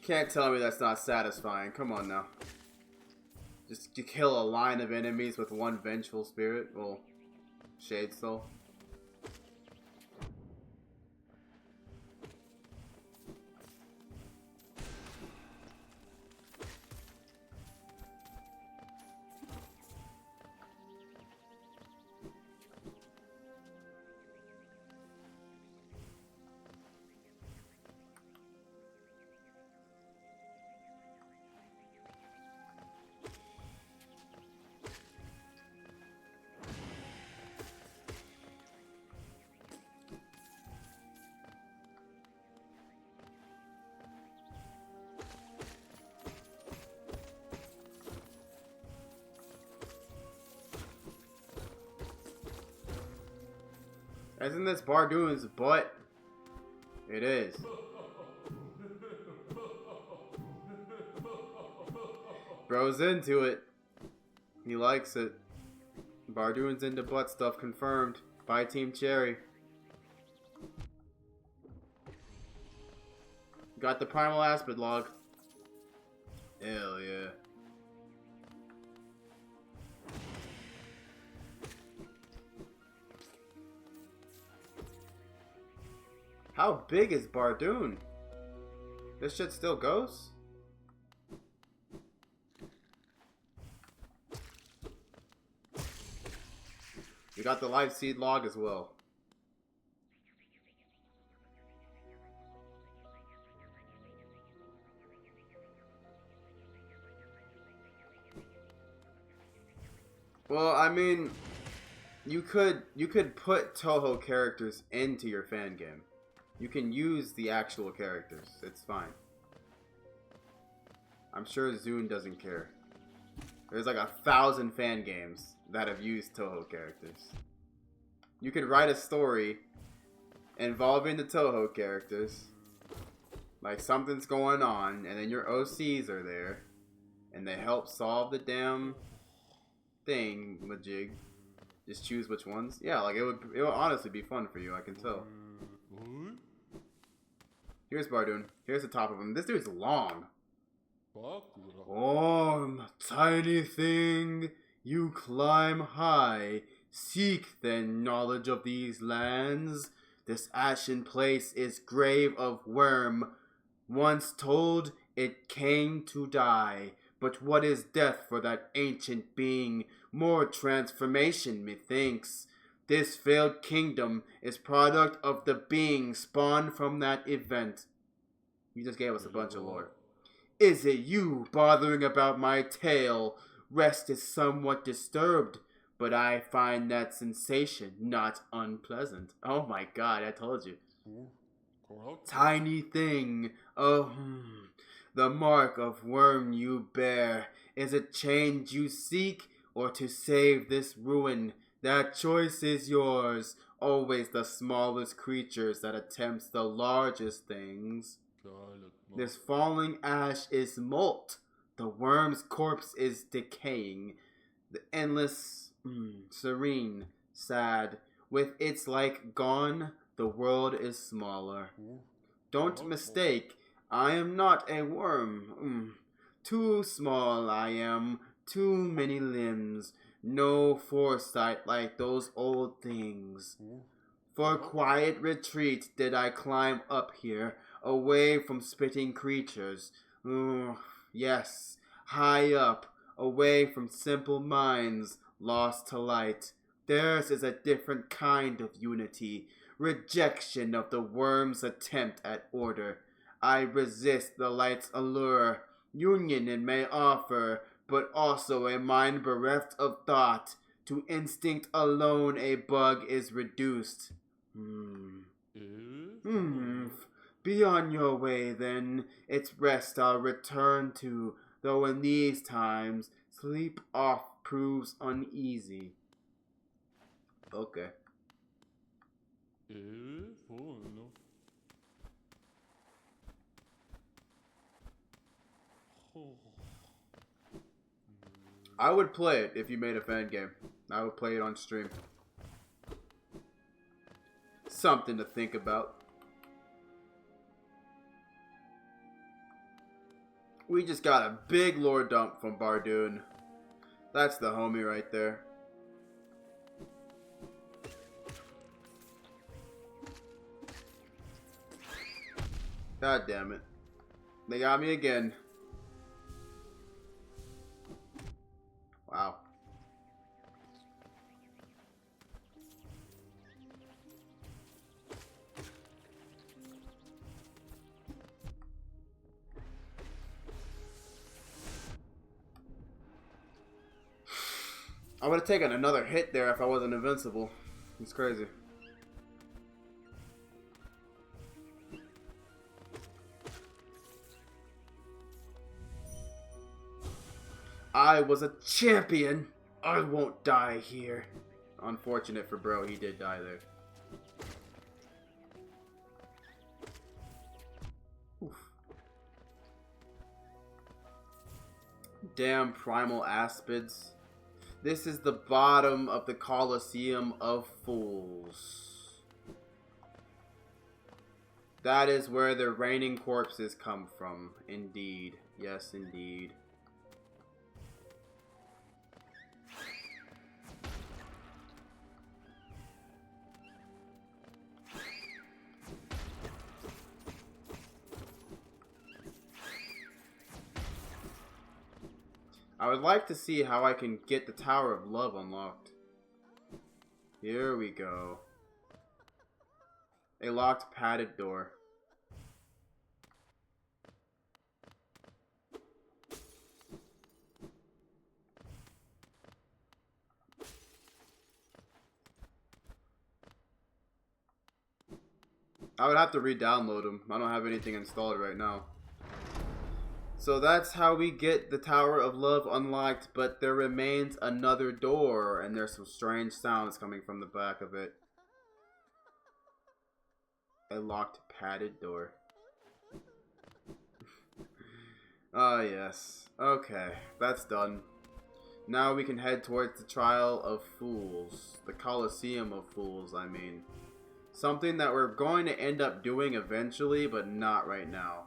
Can't tell me that's not satisfying. Come on now. Just to kill a line of enemies with one vengeful spirit. Well, Shade Soul. Isn't this Bardoon's butt? It is. Bro's into it. He likes it. Bardoon's into butt stuff, confirmed by Team Cherry. Got the primal aspid log. Hell yeah. How big is Bardoon? This shit still goes? We got the live seed log as well. Well, I mean, you could put Toho characters into your fan game. You can use the actual characters. It's fine. I'm sure Zune doesn't care. There's like 1,000 fan games that have used Toho characters. You could write a story involving the Toho characters. Like something's going on, and then your OCs are there, and they help solve the damn thing, majig. Just choose which ones. Yeah, like it would honestly be fun for you, I can tell. Here's Bardoon. Here's the top of him. This dude's long. Oh, tiny thing, you climb high. Seek then knowledge of these lands. This ashen place is grave of worm. Once told, it came to die. But what is death for that ancient being? More transformation, methinks. This failed kingdom is product of the being spawned from that event. You just gave us a bunch of lore. Is it you bothering about my tale? Rest is somewhat disturbed, but I find that sensation not unpleasant. Oh my god, I told you. Tiny thing, the mark of worm you bear. Is it change you seek, or to save this ruin? That choice is yours. Always the smallest creatures that attempts the largest things. This falling ash is molt. The worm's corpse is decaying. The endless, serene, sad. With its like gone, the world is smaller. Don't mistake, I am not a worm. Too small I am, too many limbs. No foresight like those old things. For quiet retreat did I climb up here, away from spitting creatures. Yes, high up, away from simple minds, lost to light. Theirs is a different kind of unity, rejection of the worm's attempt at order. I resist the light's allure, union it may offer, but also a mind bereft of thought. To instinct alone a bug is reduced. Be on your way then, its rest I'll return to, though in these times, sleep off proves uneasy. Okay. I would play it if you made a fan game. I would play it on stream. Something to think about. We just got a big lore dump from Bardoon. That's the homie right there. God damn it. They got me again. Wow. I would have taken another hit there if I wasn't invincible. It's crazy. I was a champion. I won't die here. Unfortunate for bro, he did die there. Oof. Damn primal aspids. This is the bottom of the Colosseum of Fools. That is where the raining corpses come from. Indeed. Yes, indeed. I would like to see how I can get the Tower of Love unlocked. Here we go. A locked padded door. I would have to re-download them. I don't have anything installed right now. So that's how we get the Tower of Love unlocked, but there remains another door, and there's some strange sounds coming from the back of it. A locked padded door. Ah, yes. Okay, that's done. Now we can head towards the Trial of Fools. The Colosseum of Fools, I mean. Something that we're going to end up doing eventually, but not right now.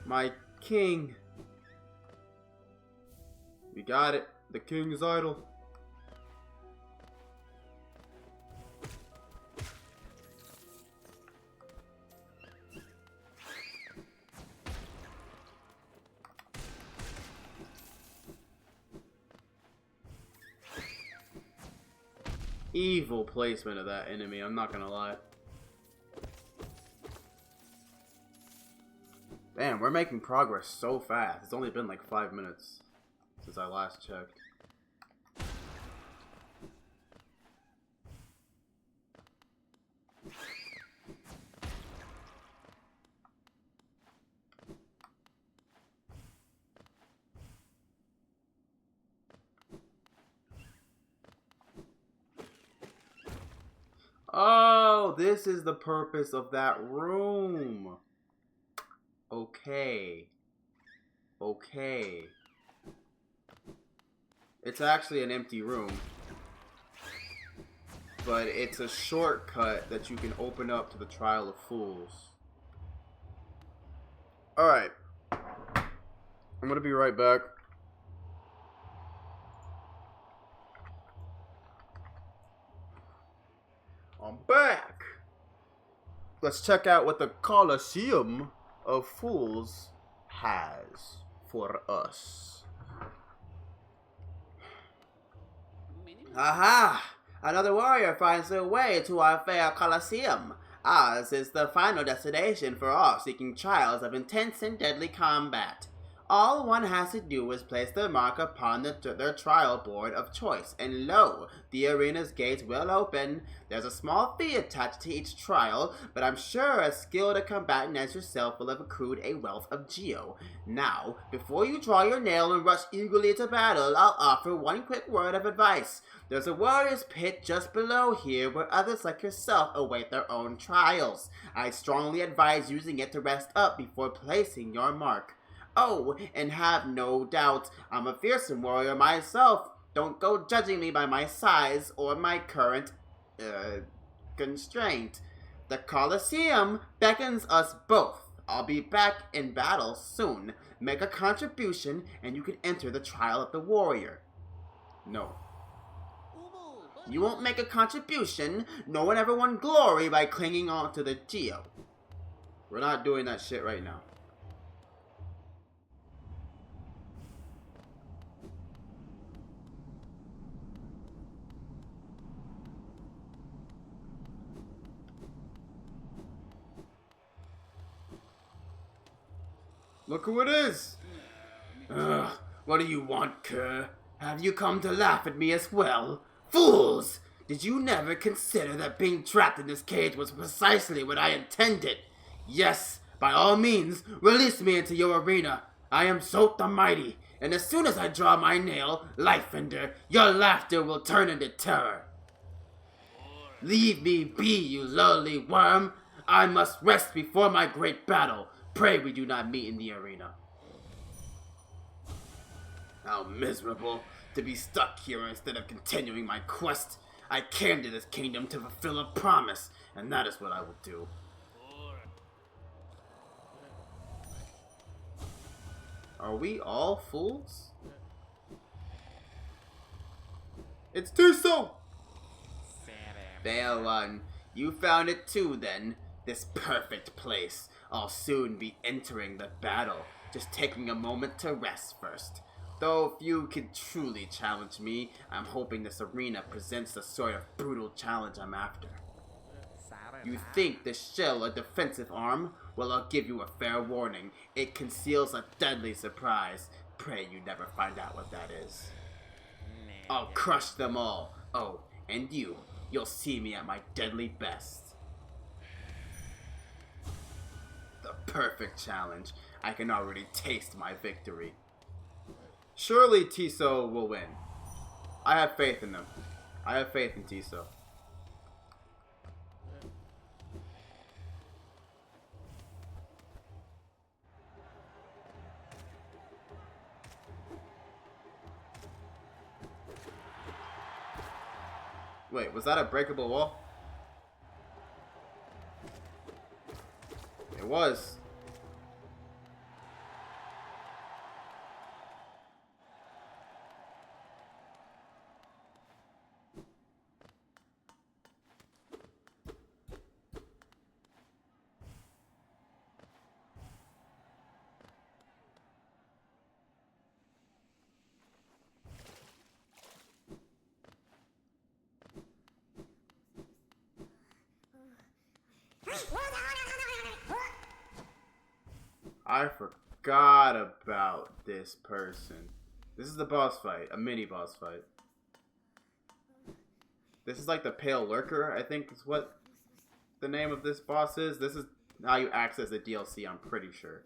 My king. We got it. The king's idol. Evil placement of that enemy, I'm not gonna lie. Damn, we're making progress so fast. It's only been like 5 minutes since I last checked. Oh, this is the purpose of that room. Okay. Okay. It's actually an empty room. But it's a shortcut that you can open up to the Trial of Fools. Alright. I'm gonna be right back. I'm back! Let's check out what the Colosseum of Fools has for us. Aha! Another warrior finds their way to our fair Colosseum. Ours is the final destination for all seeking trials of intense and deadly combat. All one has to do is place their mark upon their trial board of choice, and lo, the arena's gates will open. There's a small fee attached to each trial, but I'm sure a skilled combatant as yourself will have accrued a wealth of geo. Now, before you draw your nail and rush eagerly to battle, I'll offer one quick word of advice. There's a warrior's pit just below here where others like yourself await their own trials. I strongly advise using it to rest up before placing your mark. Oh, and have no doubt, I'm a fearsome warrior myself. Don't go judging me by my size or my current, constraint. The Colosseum beckons us both. I'll be back in battle soon. Make a contribution and you can enter the trial of the warrior. No. You won't make a contribution. No one ever won glory by clinging on to the geo. We're not doing that shit right now. Look who it is! Ugh, What do you want, cur? Have you come to laugh at me as well? Fools! Did you never consider that being trapped in this cage was precisely what I intended? Yes, by all means, release me into your arena. I am Sot the Mighty, and as soon as I draw my nail, Lifender, your laughter will turn into terror. Leave me be, you lowly worm. I must rest before my great battle. Pray we do not meet in the arena. How miserable to be stuck here instead of continuing my quest. I came to this kingdom to fulfill a promise, and that is what I will do. Are we all fools? It's jysaw! Fair one. You found it too, then. This perfect place. I'll soon be entering the battle, just taking a moment to rest first. Though few can truly challenge me, I'm hoping this arena presents the sort of brutal challenge I'm after. You think the shell a defensive arm? Well, I'll give you a fair warning. It conceals a deadly surprise. Pray you never find out what that is. I'll crush them all. Oh, and you'll see me at my deadly best. The perfect challenge. I can already taste my victory. Surely jysaw will win. I have faith in them. I have faith in jysaw. Wait, was that a breakable wall? It was. I forgot about this person. This is the boss fight, a mini boss fight. This is like the Pale Lurker, I think is what the name of this boss is. This is how you access the DLC, I'm pretty sure.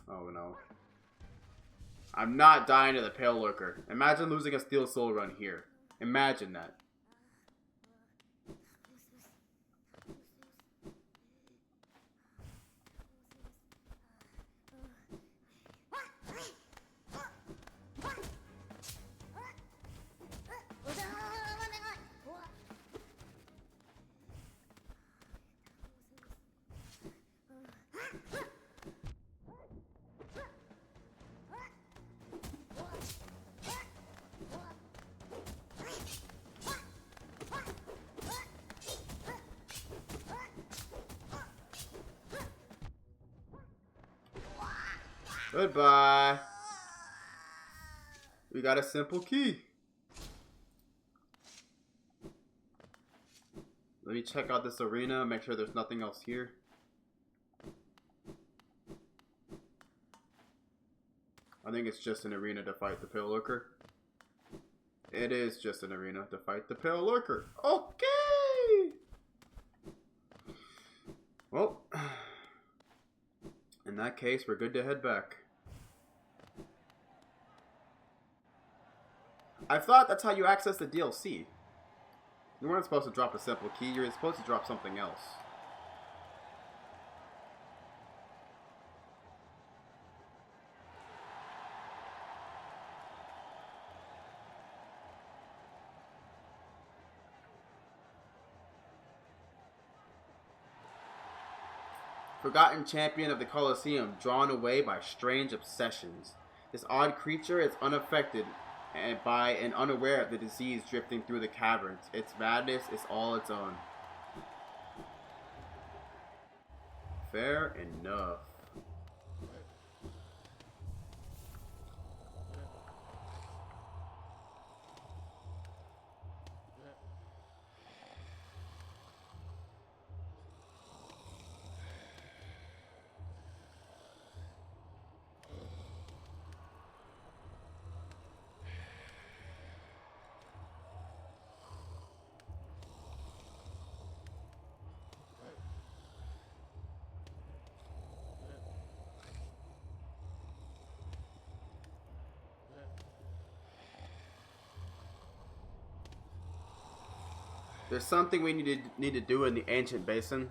Oh no. I'm not dying to the Pale Lurker. Imagine losing a Steel Soul run here. Imagine that. Goodbye. We got a simple key. Let me check out this arena, make sure there's nothing else here. I think it's just an arena to fight the Pale Lurker. It is just an arena to fight the Pale Lurker. Okay! Well, in that case, we're good to head back. I thought that's how you access the DLC. You weren't supposed to drop a simple key, you're supposed to drop something else. Forgotten champion of the Colosseum, drawn away by strange obsessions. This odd creature is unaffected by and unaware of the disease drifting through the caverns. Its madness is all its own. Fair enough. There's something we need to do in the ancient basin.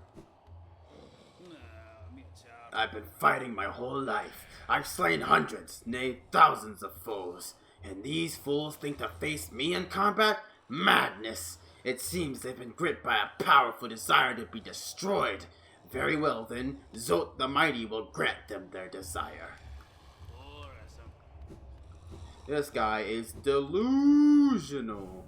I've been fighting my whole life. I've slain hundreds, nay thousands of foes. And these fools think to face me in combat? Madness! It seems they've been gripped by a powerful desire to be destroyed. Very well then, Zot the Mighty will grant them their desire. This guy is delusional.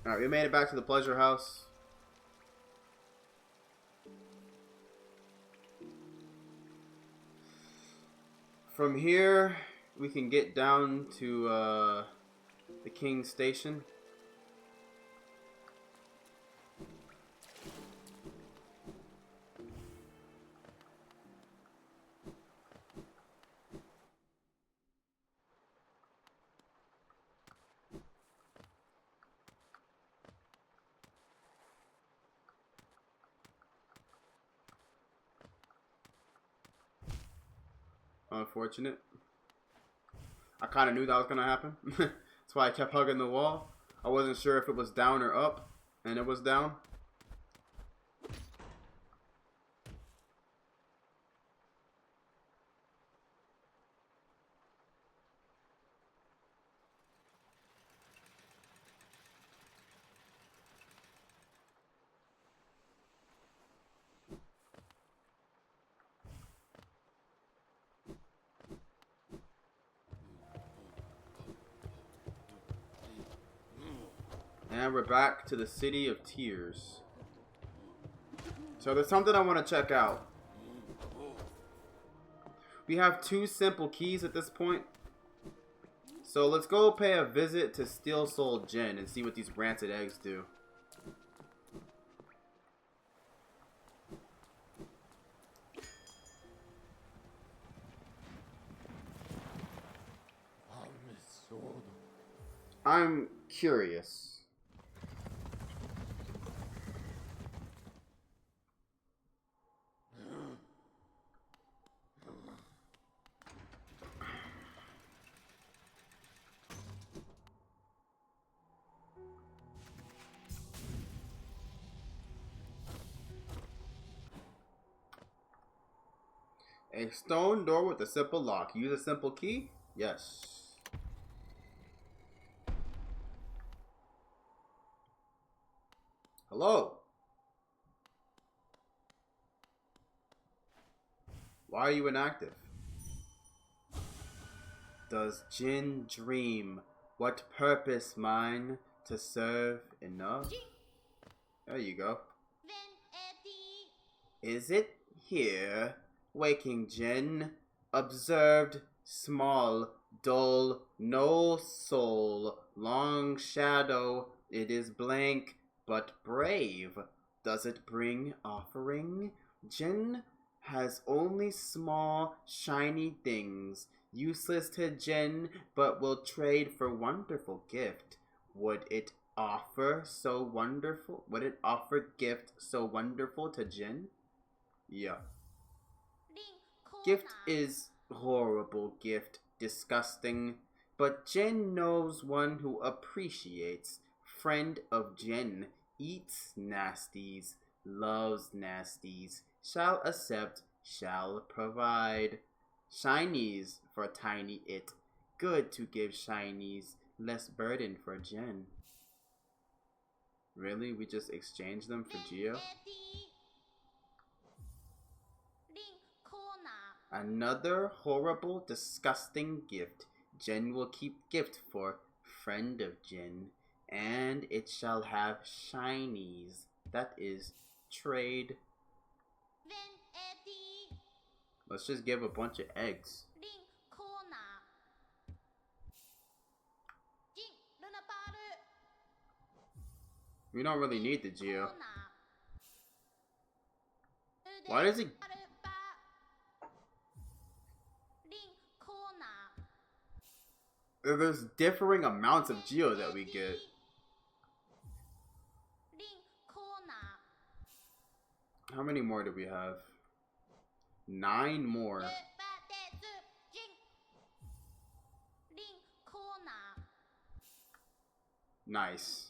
Alright, we made it back to the pleasure house. From here, we can get down to the King's Station. Unfortunate. I kind of knew that was going to happen. That's why I kept hugging the wall. I wasn't sure if it was down or up, and it was down. And we're back to the City of Tears. So there's something I want to check out. We have 2 simple keys at this point. So let's go pay a visit to Steel Soul Jin and see what these rancid eggs do. I'm curious. A stone door with a simple lock. Use a simple key? Yes. Hello? Why are you inactive? Does Jin dream? What purpose mine to serve enough? There you go. Is it here? Waking Jin, observed, small, dull, no soul, long shadow, it is blank, but brave. Does it bring offering? Jin has only small, shiny things, useless to Jin, but will trade for wonderful gift. Would it offer so wonderful? Would it offer gift so wonderful to Jin? Yeah. Gift is horrible gift, disgusting, but Jin knows one who appreciates. Friend of Jin, eats nasties. loves nasties, shall accept, shall provide. Shinies for tiny it, good to give shinies, less burden for Jen. Really? We just exchanged them for Geo? Another horrible, disgusting gift. Jen will keep gift for friend of Jen, and it shall have shinies. That is trade. Let's just give a bunch of eggs. We don't really need the Geo. Why does it... There's differing amounts of Geo that we get. How many more do we have? 9 more. Nice.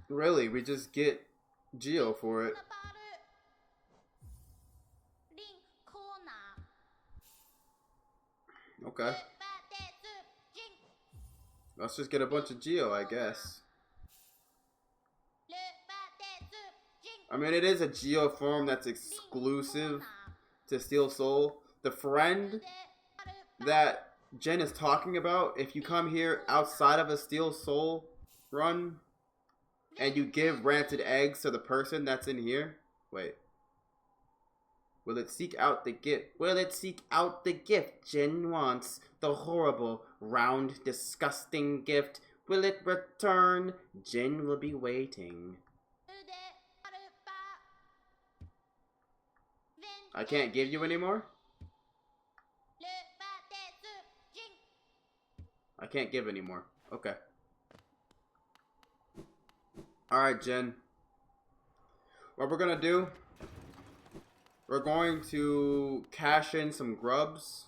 Really, we just get Geo for it. Okay. Let's just get a bunch of Geo, I guess. I mean, it is a Geo form that's exclusive to Steel Soul. The friend that Jen is talking about, if you come here outside of a Steel Soul run and you give ranted eggs to the person that's in here, wait. Will it seek out the gift? Will it seek out the gift Jen wants? The horrible, round, disgusting gift. Will it return? Jen will be waiting. I can't give you anymore? I can't give anymore. Okay. Alright, Jen. What we're gonna do, we're going to cash in some grubs.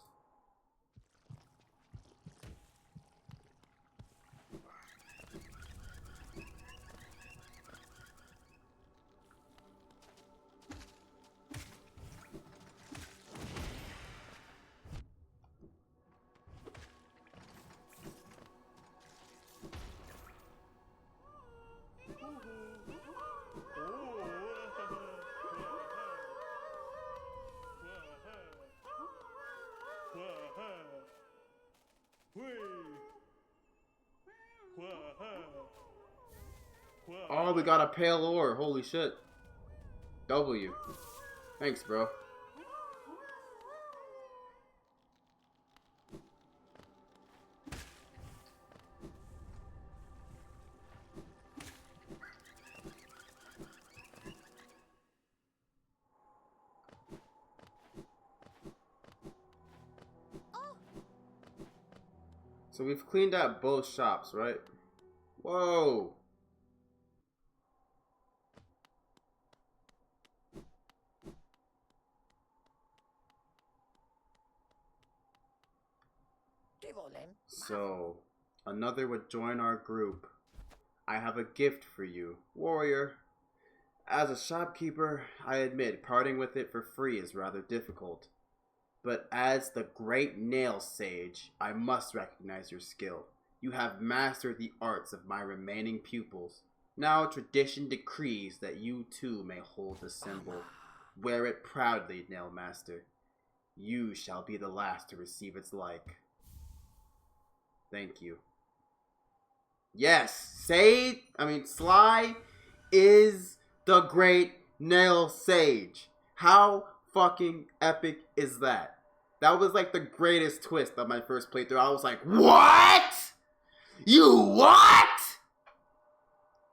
Oh, we got a pale ore. Holy shit. W. Thanks, bro. So we've cleaned out both shops, right? Whoa. So, another would join our group. I have a gift for you, warrior. As a shopkeeper, I admit parting with it for free is rather difficult. But as the great nail sage, I must recognize your skill. You have mastered the arts of my remaining pupils. Now tradition decrees that you too may hold the symbol. Wear it proudly, Nailmaster. You shall be the last to receive its like. Thank you. Yes, Sly is the great nail sage. How fucking epic is that? That was like the greatest twist of my first playthrough. I was like, what? You what?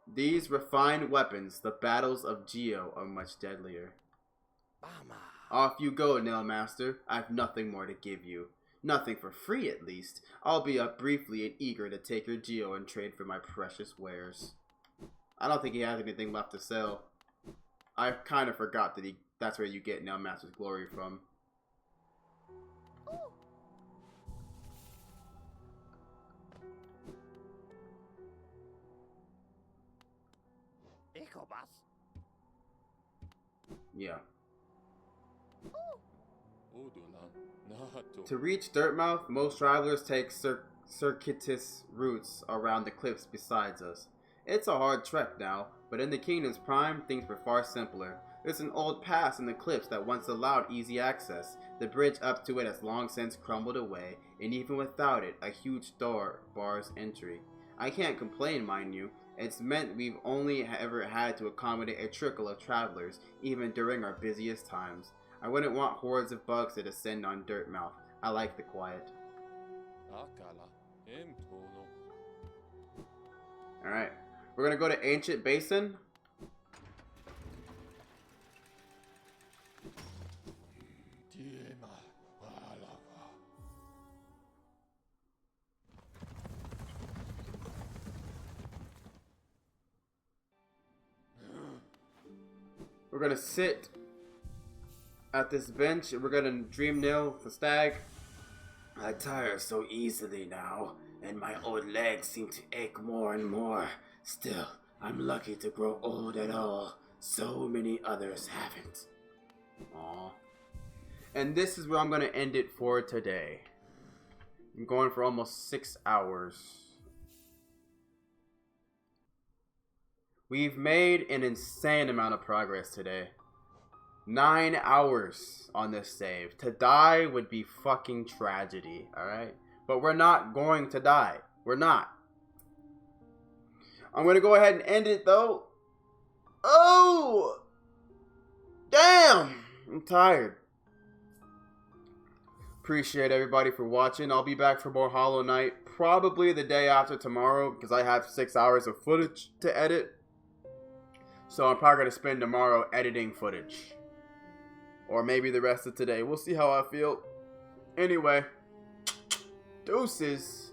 These refined weapons, the battles of Geo, are much deadlier. Off you go, Nailmaster. I've nothing more to give you. Nothing for free, at least. I'll be up briefly and eager to take your geo and trade for my precious wares. I don't think he has anything left to sell. I kind of forgot that that's where you get Nailmaster's glory from. Yeah. To reach Dirtmouth, most travelers take circuitous routes around the cliffs besides us. It's a hard trek now, but in the Kingdom's prime, things were far simpler. There's an old pass in the cliffs that once allowed easy access. The bridge up to it has long since crumbled away, and even without it, a huge door bars entry. I can't complain, mind you. It's meant we've only ever had to accommodate a trickle of travelers, even during our busiest times. I wouldn't want hordes of bugs to descend on Dirtmouth. I like the quiet. Alright, we're gonna go to Ancient Basin. We're gonna sit at this bench and we're gonna dream nail the stag. I tire so easily now, and my old legs seem to ache more and more. Still, I'm lucky to grow old at all. So many others haven't. Aww. And this is where I'm gonna end it for today. I'm going for almost 6 hours. We've made an insane amount of progress today. 9 hours on this save. To die would be fucking tragedy, alright? But we're not going to die. We're not. I'm gonna go ahead and end it though. Oh! Damn! I'm tired. Appreciate everybody for watching. I'll be back for more Hollow Knight probably the day after tomorrow because I have 6 hours of footage to edit. So I'm probably going to spend tomorrow editing footage. Or maybe the rest of today. We'll see how I feel. Anyway. Deuces.